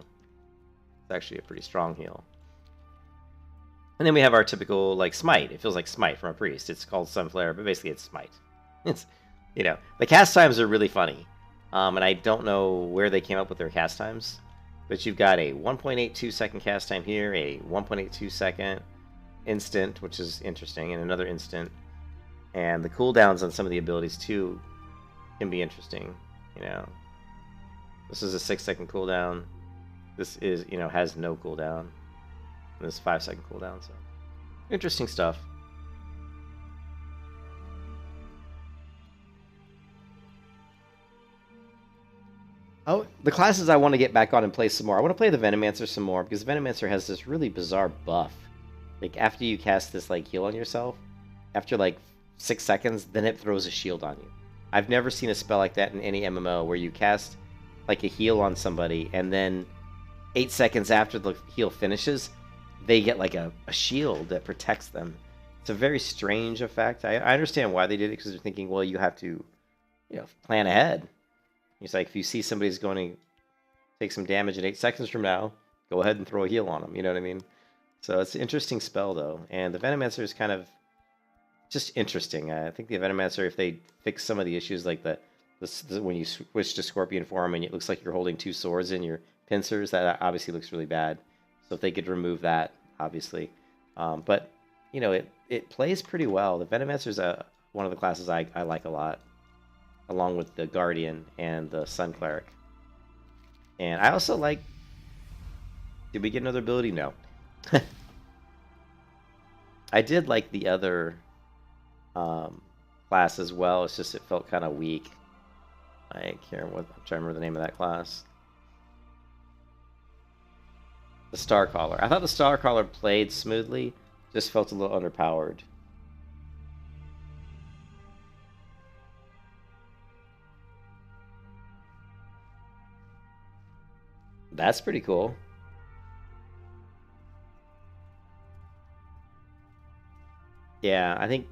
It's actually a pretty strong heal. And then we have our typical, like, Smite. It feels like Smite from a priest. It's called Sunflare, but basically it's Smite. It's, you know, the cast times are really funny. And I don't know where they came up with their cast times, but you've got a 1.82 second cast time here, a 1.82 second instant, which is interesting, and another instant. And the cooldowns on some of the abilities too can be interesting. You know, this is a 6-second cooldown. This is, you know, has no cooldown. And this is 5-second cooldown. So interesting stuff. Oh, the classes I want to get back on and play some more. I want to play the Venomancer some more because Venomancer has this really bizarre buff. Like, after you cast this, like, heal on yourself, after, like, 6 seconds, then it throws a shield on you. I've never seen a spell like that in any MMO where you cast, like, a heal on somebody, and then 8 seconds after the heal finishes, they get, like, a shield that protects them. It's a very strange effect. I understand why they did it, because they're thinking, well, you have to, you know, plan ahead. It's like, if you see somebody's going to take some damage in 8 seconds from now, go ahead and throw a heal on them, you know what I mean? So it's an interesting spell, though. And the Venomancer is kind of just interesting. I think the Venomancer, if they fix some of the issues, like when you switch to Scorpion form and it looks like you're holding 2 swords in your pincers, that obviously looks really bad. So if they could remove that, obviously. But, you know, it plays pretty well. The Venomancer is one of the classes I like a lot, along with the Guardian and the Sun Cleric. And I also like... Did we get another ability? No. I did like the other class as well. It's just it felt kind of weak. I can't remember I'm trying to remember the name of that class. The Starcaller. I thought the Starcaller played smoothly, just felt a little underpowered. That's pretty cool. Yeah, I think...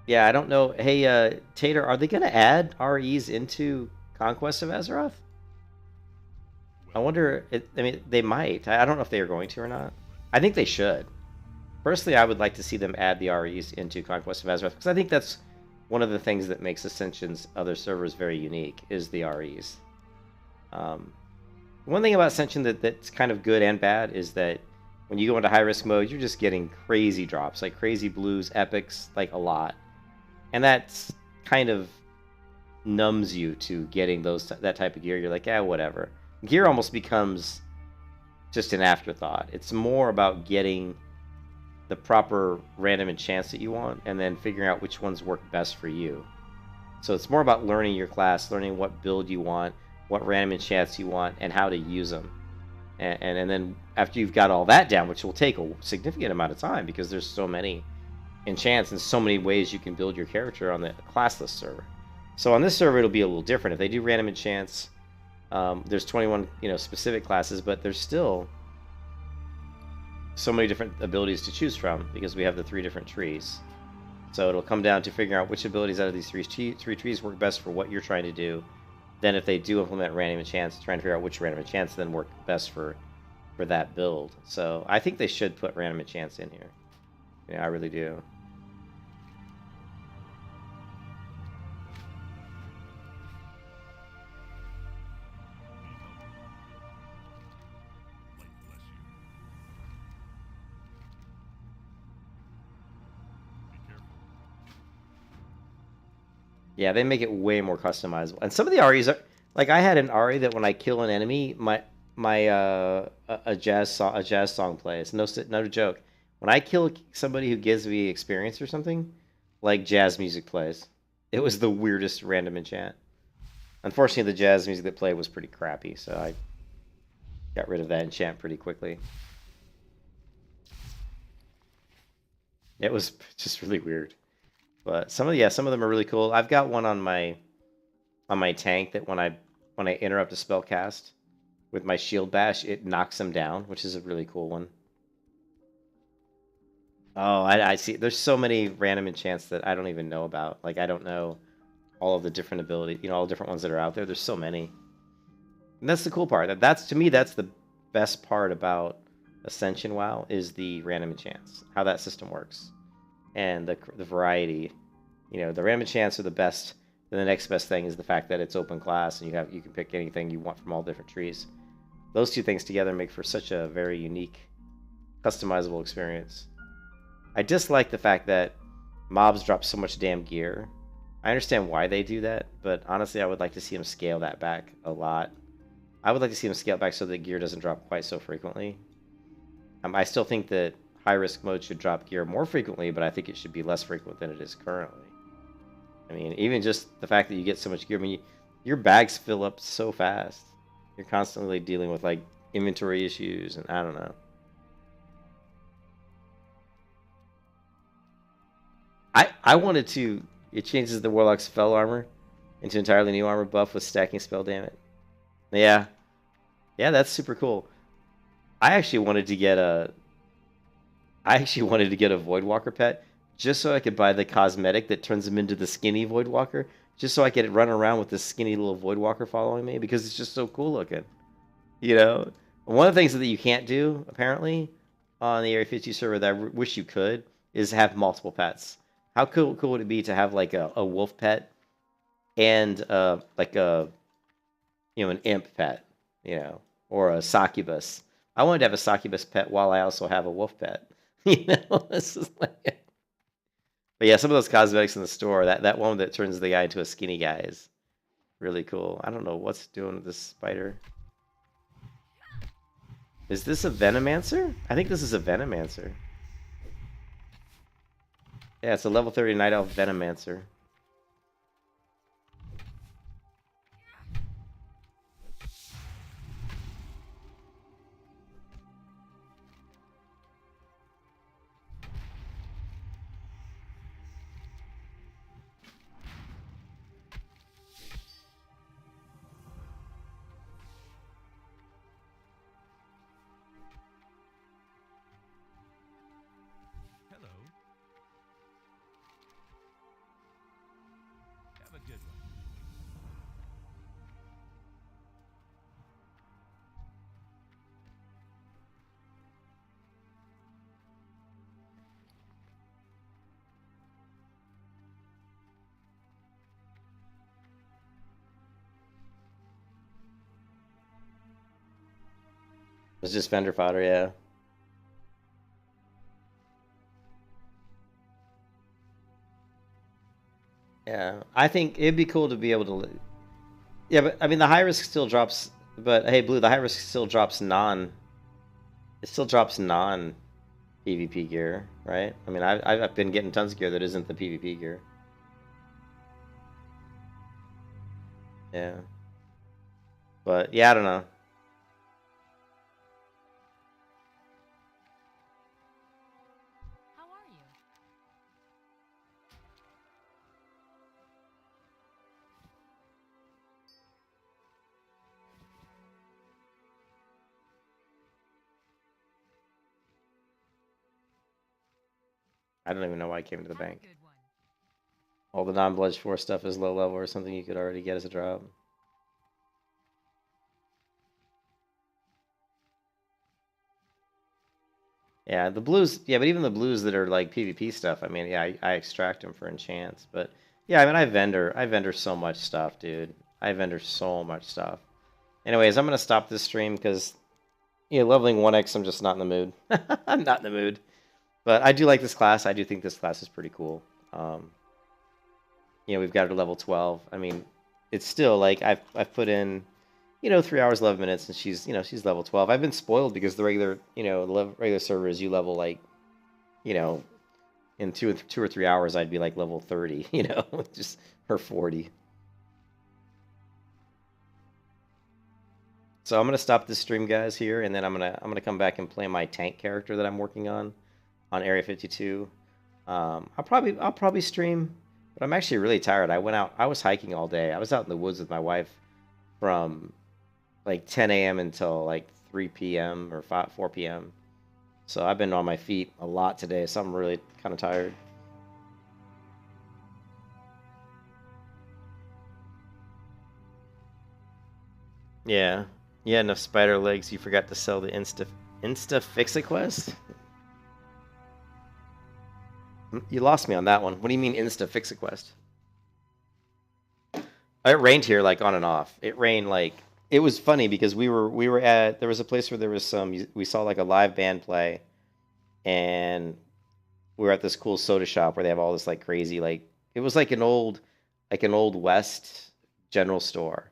Yeah, I don't know. Hey, Tater, are they going to add REs into Conquest of Azeroth? I wonder... I mean, they might. I don't know if they are going to or not. I think they should. Personally, I would like to see them add the REs into Conquest of Azeroth, because I think that's one of the things that makes Ascension's other servers very unique, is the REs. One thing about Ascension that's kind of good and bad is that when you go into high risk mode, you're just getting crazy drops, like crazy blues, epics, like a lot, and that's kind of numbs you to getting that type of gear. You're like, yeah, whatever. Gear almost becomes just an afterthought. It's more about getting the proper random enchants that you want, and then figuring out which ones work best for you. So it's more about learning your class, learning what build you want, what random enchants you want, and how to use them. And then after you've got all that down, which will take a significant amount of time because there's so many enchants and so many ways you can build your character on the classless server. So on this server, it'll be a little different. If they do random enchants, there's 21 specific classes, but there's still so many different abilities to choose from because we have the 3 different trees. So it'll come down to figuring out which abilities out of these three trees work best for what you're trying to do. Then if they do implement random enchants, trying to figure out which random enchants then work best for that build. So I think they should put random enchants in here. I really do. Light bless you. Be careful. Yeah, they make it way more customizable. And some of the REs are like, I had an RE that when I kill an enemy, a jazz song plays. No joke. When I kill somebody who gives me experience or something, like jazz music plays. It was the weirdest random enchant. Unfortunately, the jazz music that played was pretty crappy, so I got rid of that enchant pretty quickly. It was just really weird. But some of them are really cool. I've got one on my tank that when I interrupt a spell cast with my shield bash, it knocks them down, which is a really cool one. Oh, I see. There's so many random enchants that I don't even know about. Like, I don't know all of the different abilities, all the different ones that are out there. There's so many. And that's the cool part. To me, that's the best part about Ascension WoW is the random enchants, how that system works. And the variety. The random enchants are the best. Then the next best thing is the fact that it's open class and you can pick anything you want from all different trees. Those two things together make for such a very unique, customizable experience. I dislike the fact that mobs drop so much damn gear. I understand why they do that, but honestly, I would like to see them scale that back a lot. I would like to see them scale it back so that gear doesn't drop quite so frequently. I still think that high-risk mode should drop gear more frequently, but I think it should be less frequent than it is currently. I mean, even just the fact that you get so much gear, your bags fill up so fast. You're constantly dealing with, like, inventory issues, and I don't know. I wanted to... It changes the Warlock's spell armor into entirely new armor buff with stacking spell damage. Yeah. Yeah, that's super cool. I actually wanted to get a Voidwalker pet just so I could buy the cosmetic that turns him into the skinny Voidwalker, just so I could run around with this skinny little Voidwalker following me because it's just so cool looking. One of the things that you can't do, apparently, on the Area 52 server that I wish you could, is have multiple pets. How cool would it be to have, like, a wolf pet and, like, an imp pet, or a succubus. I wanted to have a succubus pet while I also have a wolf pet. This is like... But yeah, some of those cosmetics in the store, that one that turns the guy into a skinny guy is really cool. I don't know what's doing with this spider. Is this a Venomancer? I think this is a Venomancer. Yeah, it's a level 30 Night Elf Venomancer. Hello. It's just vendor fodder, yeah. Yeah, I think it'd be cool to be able to. Yeah, but I mean, the high risk still drops. But hey, Blue, the high risk still drops non. It still drops non PvP gear, right? I mean, I've been getting tons of gear that isn't the PvP gear. Yeah. But yeah, I don't know. How are you? I don't even know why I came to the Have a bank. good one. All the non-Bludge 4 stuff is low level or something you could already get as a drop. Yeah, the blues. Yeah, but even the blues that are like PvP stuff. I mean, yeah, I extract them for enchants. But yeah, I mean, I vendor so much stuff, dude. I vendor so much stuff. Anyways, I'm gonna stop this stream because leveling 1x. I'm just not in the mood. I'm not in the mood. But I do like this class. I do think this class is pretty cool. We've got her to level 12. I mean, it's still like I've put in 3 hours 11 minutes, and she's level 12. I've been spoiled because the regular regular servers you level like in 2 or 3 hours I'd be like level 30. Just her 40. So I'm gonna stop this stream, guys, here, and then I'm gonna come back and play my tank character that I'm working on Area 52. I'll probably stream, but I'm actually really tired. I was hiking all day. I was out in the woods with my wife from like 10 a.m. until like 3 p.m. or 4 p.m. So I've been on my feet a lot today, so I'm really kind of tired. Yeah. You had enough spider legs, you forgot to sell the Insta Fix-It quest? You lost me on that one. What do you mean Insta Fix-It quest? It rained here like on and off. It rained like it was funny because there was a place where there was we saw like a live band play, and we were at this cool soda shop where they have all this like crazy it was like an old West general store.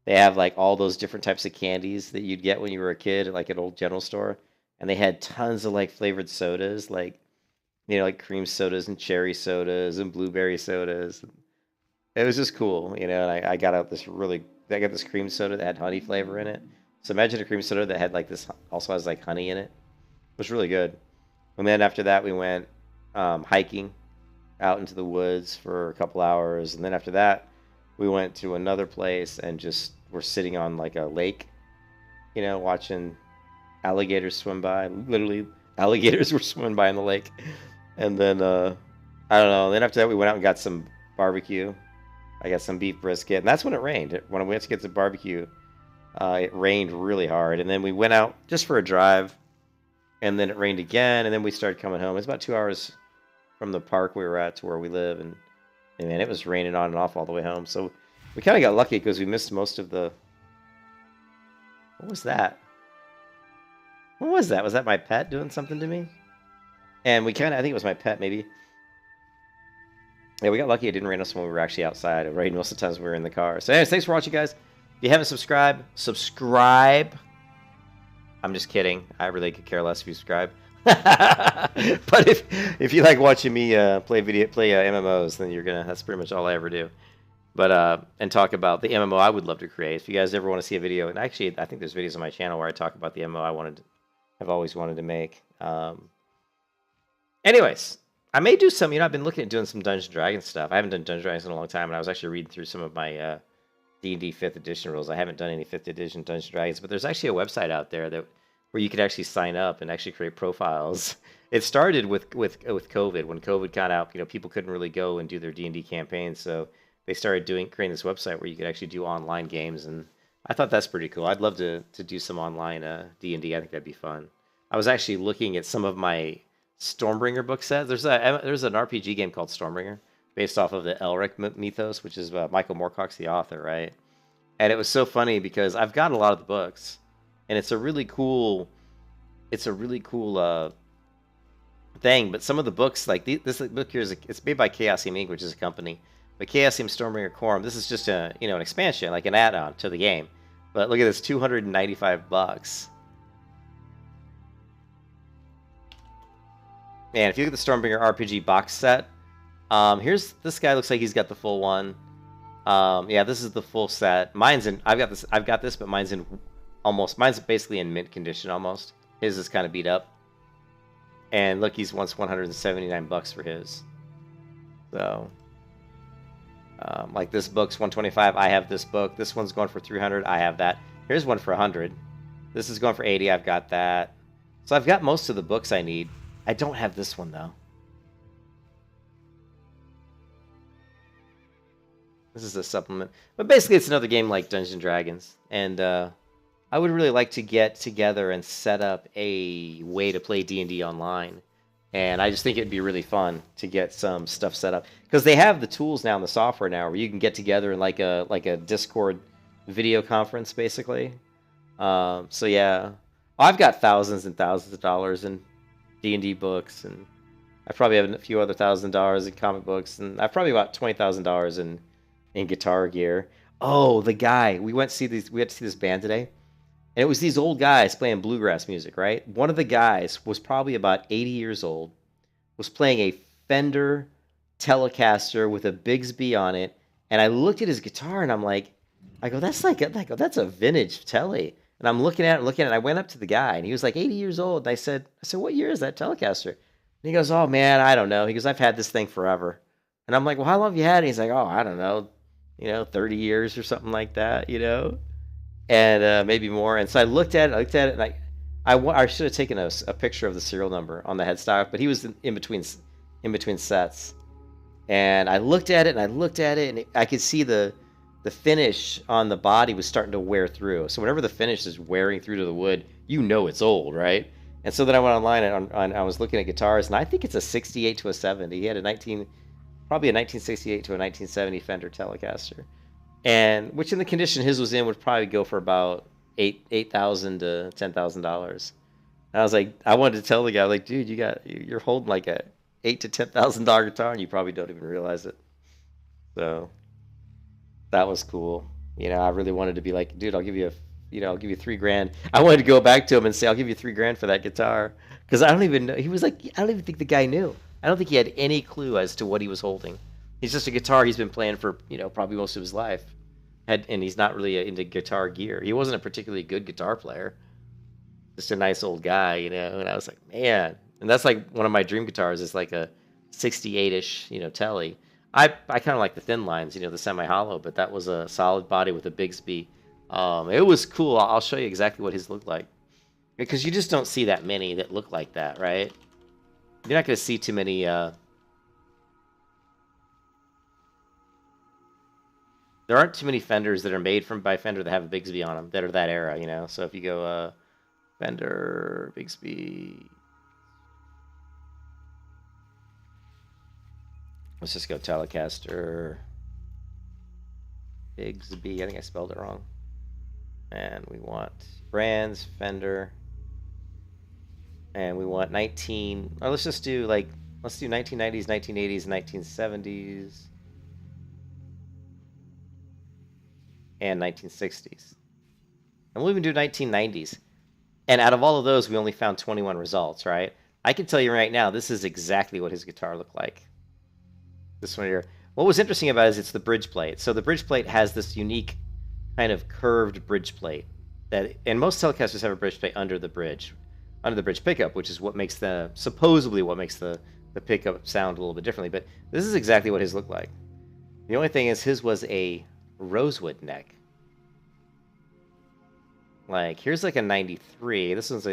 They have like all those different types of candies that you'd get when you were a kid at like an old general store, and they had tons of like flavored sodas, like like cream sodas and cherry sodas and blueberry sodas. It was just cool, and I got out I got this cream soda that had honey flavor in it. So imagine a cream soda that had like this, also has like honey in it. It was really good. And then after that, we went hiking out into the woods for a couple hours. And then after that, we went to another place and just were sitting on like a lake, watching alligators swim by. Literally, alligators were swimming by in the lake. And then, I don't know. Then after that, we went out and got some barbecue. I got some beef brisket. And that's when it rained. When we went to get the barbecue, it rained really hard. And then we went out just for a drive. And then it rained again. And then we started coming home. It's about 2 hours from the park we were at to where we live. And man, it was raining on and off all the way home. So we kind of got lucky because we missed most of the... What was that? What was that? Was that my pet doing something to me? And I think it was my pet, maybe. Yeah, we got lucky it didn't rain us when we were actually outside. It rained most of the times we were in the car. So anyways, thanks for watching, guys. If you haven't subscribed, subscribe. I'm just kidding. I really could care less if you subscribe. But if you like watching me play MMOs, then that's pretty much all I ever do. But and talk about the MMO I would love to create. If you guys ever want to see a video, and actually I think there's videos on my channel where I talk about the MMO I've always wanted to make. Anyways, I may do some. I've been looking at doing some Dungeons & Dragons stuff. I haven't done Dungeons & Dragons in a long time, and I was actually reading through some of my D&D 5th edition rules. I haven't done any 5th edition Dungeons & Dragons, but there's actually a website out there where you could actually sign up and actually create profiles. It started with COVID. When COVID got out, people couldn't really go and do their D&D campaigns, so they started creating this website where you could actually do online games, and I thought that's pretty cool. I'd love to do some online D&D. I think that'd be fun. I was actually looking at some of my Stormbringer book sets. There's an RPG game called Stormbringer based off of the Elric mythos, which is Michael Moorcock's the author, right? And it was so funny because I've got a lot of the books, and it's a really cool thing. But some of the books, like this book here, it's made by Chaosium Inc., which is a company. But Chaosium Stormbringer Quorum, this is just an expansion, like an add-on to the game. But look at this, $295. Man, if you look at the Stormbringer RPG box set, here's this guy. Looks like he's got the full one. Yeah, this is the full set. I've got this, but mine's basically in mint condition almost. His is kind of beat up. And look, he's wants $179 for his. So, like this book's $125. I have this book. This one's going for $300. I have that. Here's one for $100. This is going for $80. I've got that. So I've got most of the books I need. I don't have this one though. This is a supplement, but basically it's another game like Dungeons & Dragons, and I would really like to get together and set up a way to play D&D online, and I just think it'd be really fun to get some stuff set up, because they have the tools now in the software now where you can get together in like a Discord video conference, basically. So yeah, I've got thousands and thousands of dollars in D&D books, and I probably have a few other $1,000 in comic books, and I've probably about $20,000 in guitar gear. Oh, the guy we went to see this band today, and it was these old guys playing bluegrass music, right? One of the guys was probably about 80 years old, was playing a Fender Telecaster with a Bigsby on it, and I looked at his guitar and I go, that's a vintage Tele. And I'm looking at it, and I went up to the guy, and he was like 80 years old, and I said, what year is that Telecaster? And he goes, oh man, I don't know. He goes, I've had this thing forever. And I'm like, well, how long have you had it? And he's like, oh, I don't know, 30 years or something like that, and maybe more. And so I looked at it, and I should have taken a picture of the serial number on the headstock, but he was in between sets. And I looked at it, and I could see the finish on the body was starting to wear through. So whenever the finish is wearing through to the wood, it's old, right? And so then I went online and I was looking at guitars, and I think it's a 68 to a 70. He had probably a 1968 to a 1970 Fender Telecaster, and which in the condition his was in would probably go for about $8,000 to $10,000. I was like, I wanted to tell the guy, like, dude, you're holding like a $8,000 to $10,000 guitar, and you probably don't even realize it. So that was cool. I really wanted to be like, dude, I'll give you $3,000. I wanted to go back to him and say, I'll give you $3,000 for that guitar, because I don't even know. He was like, I don't even think the guy knew. I don't think he had any clue as to what he was holding. He's just a guitar he's been playing for, probably most of his life. And he's not really into guitar gear. He wasn't a particularly good guitar player. Just a nice old guy, And I was like, man. And that's like one of my dream guitars is like a 68-ish, Tele. I kind of like the thin lines, the semi-hollow, but that was a solid body with a Bigsby. It was cool. I'll show you exactly what his looked like. Because you just don't see that many that look like that, right? You're not going to see too many. There aren't too many Fenders that are made by Fender that have a Bigsby on them that are that era, So if you go Fender, Bigsby. Let's just go Telecaster. Bigsby. I think I spelled it wrong. And we want brands, Fender. And we want 19, or let's do 1990s, 1980s, 1970s, and 1960s. And we'll even do 1990s. And out of all of those, we only found 21 results, right? I can tell you right now, this is exactly what his guitar looked like. This one here. What was interesting about it is it's the bridge plate. So the bridge plate has this unique kind of curved bridge plate. And most Telecasters have a bridge plate under the bridge pickup, which is supposedly what makes the pickup sound a little bit differently. But this is exactly what his looked like. The only thing is his was a rosewood neck. Like, here's like a 93. This one's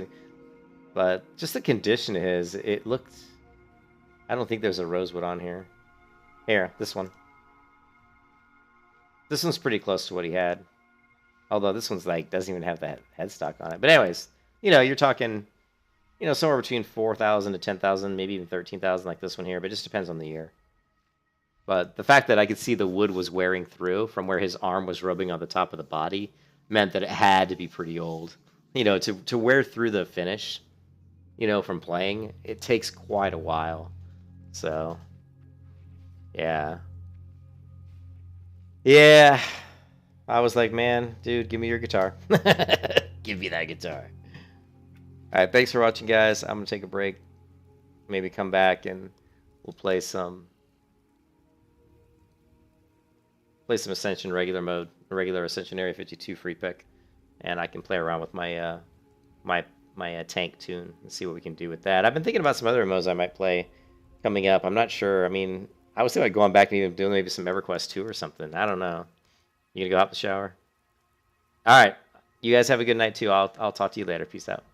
but just the condition of his, it looked, I don't think there's a rosewood on here. Here, this one. This one's pretty close to what he had. Although this one's doesn't even have that headstock on it. But anyways, you're talking, somewhere between 4,000 to 10,000, maybe even 13,000 like this one here, but it just depends on the year. But the fact that I could see the wood was wearing through from where his arm was rubbing on the top of the body meant that it had to be pretty old. you know, to wear through the finish, you know, from playing, it takes quite a while. So, yeah. Yeah. I was like, man, dude, give me your guitar. Give me that guitar. All right, thanks for watching, guys. I'm going to take a break. Maybe come back and we'll play some Ascension regular mode, regular Ascension Area 52 free pick. And I can play around with my my tank tune and see what we can do with that. I've been thinking about some other modes I might play coming up. I'm not sure. I mean, I was thinking about going back and even doing maybe some EverQuest 2 or something. I don't know. You gonna go hop the shower? All right. You guys have a good night too. I'll talk to you later. Peace out.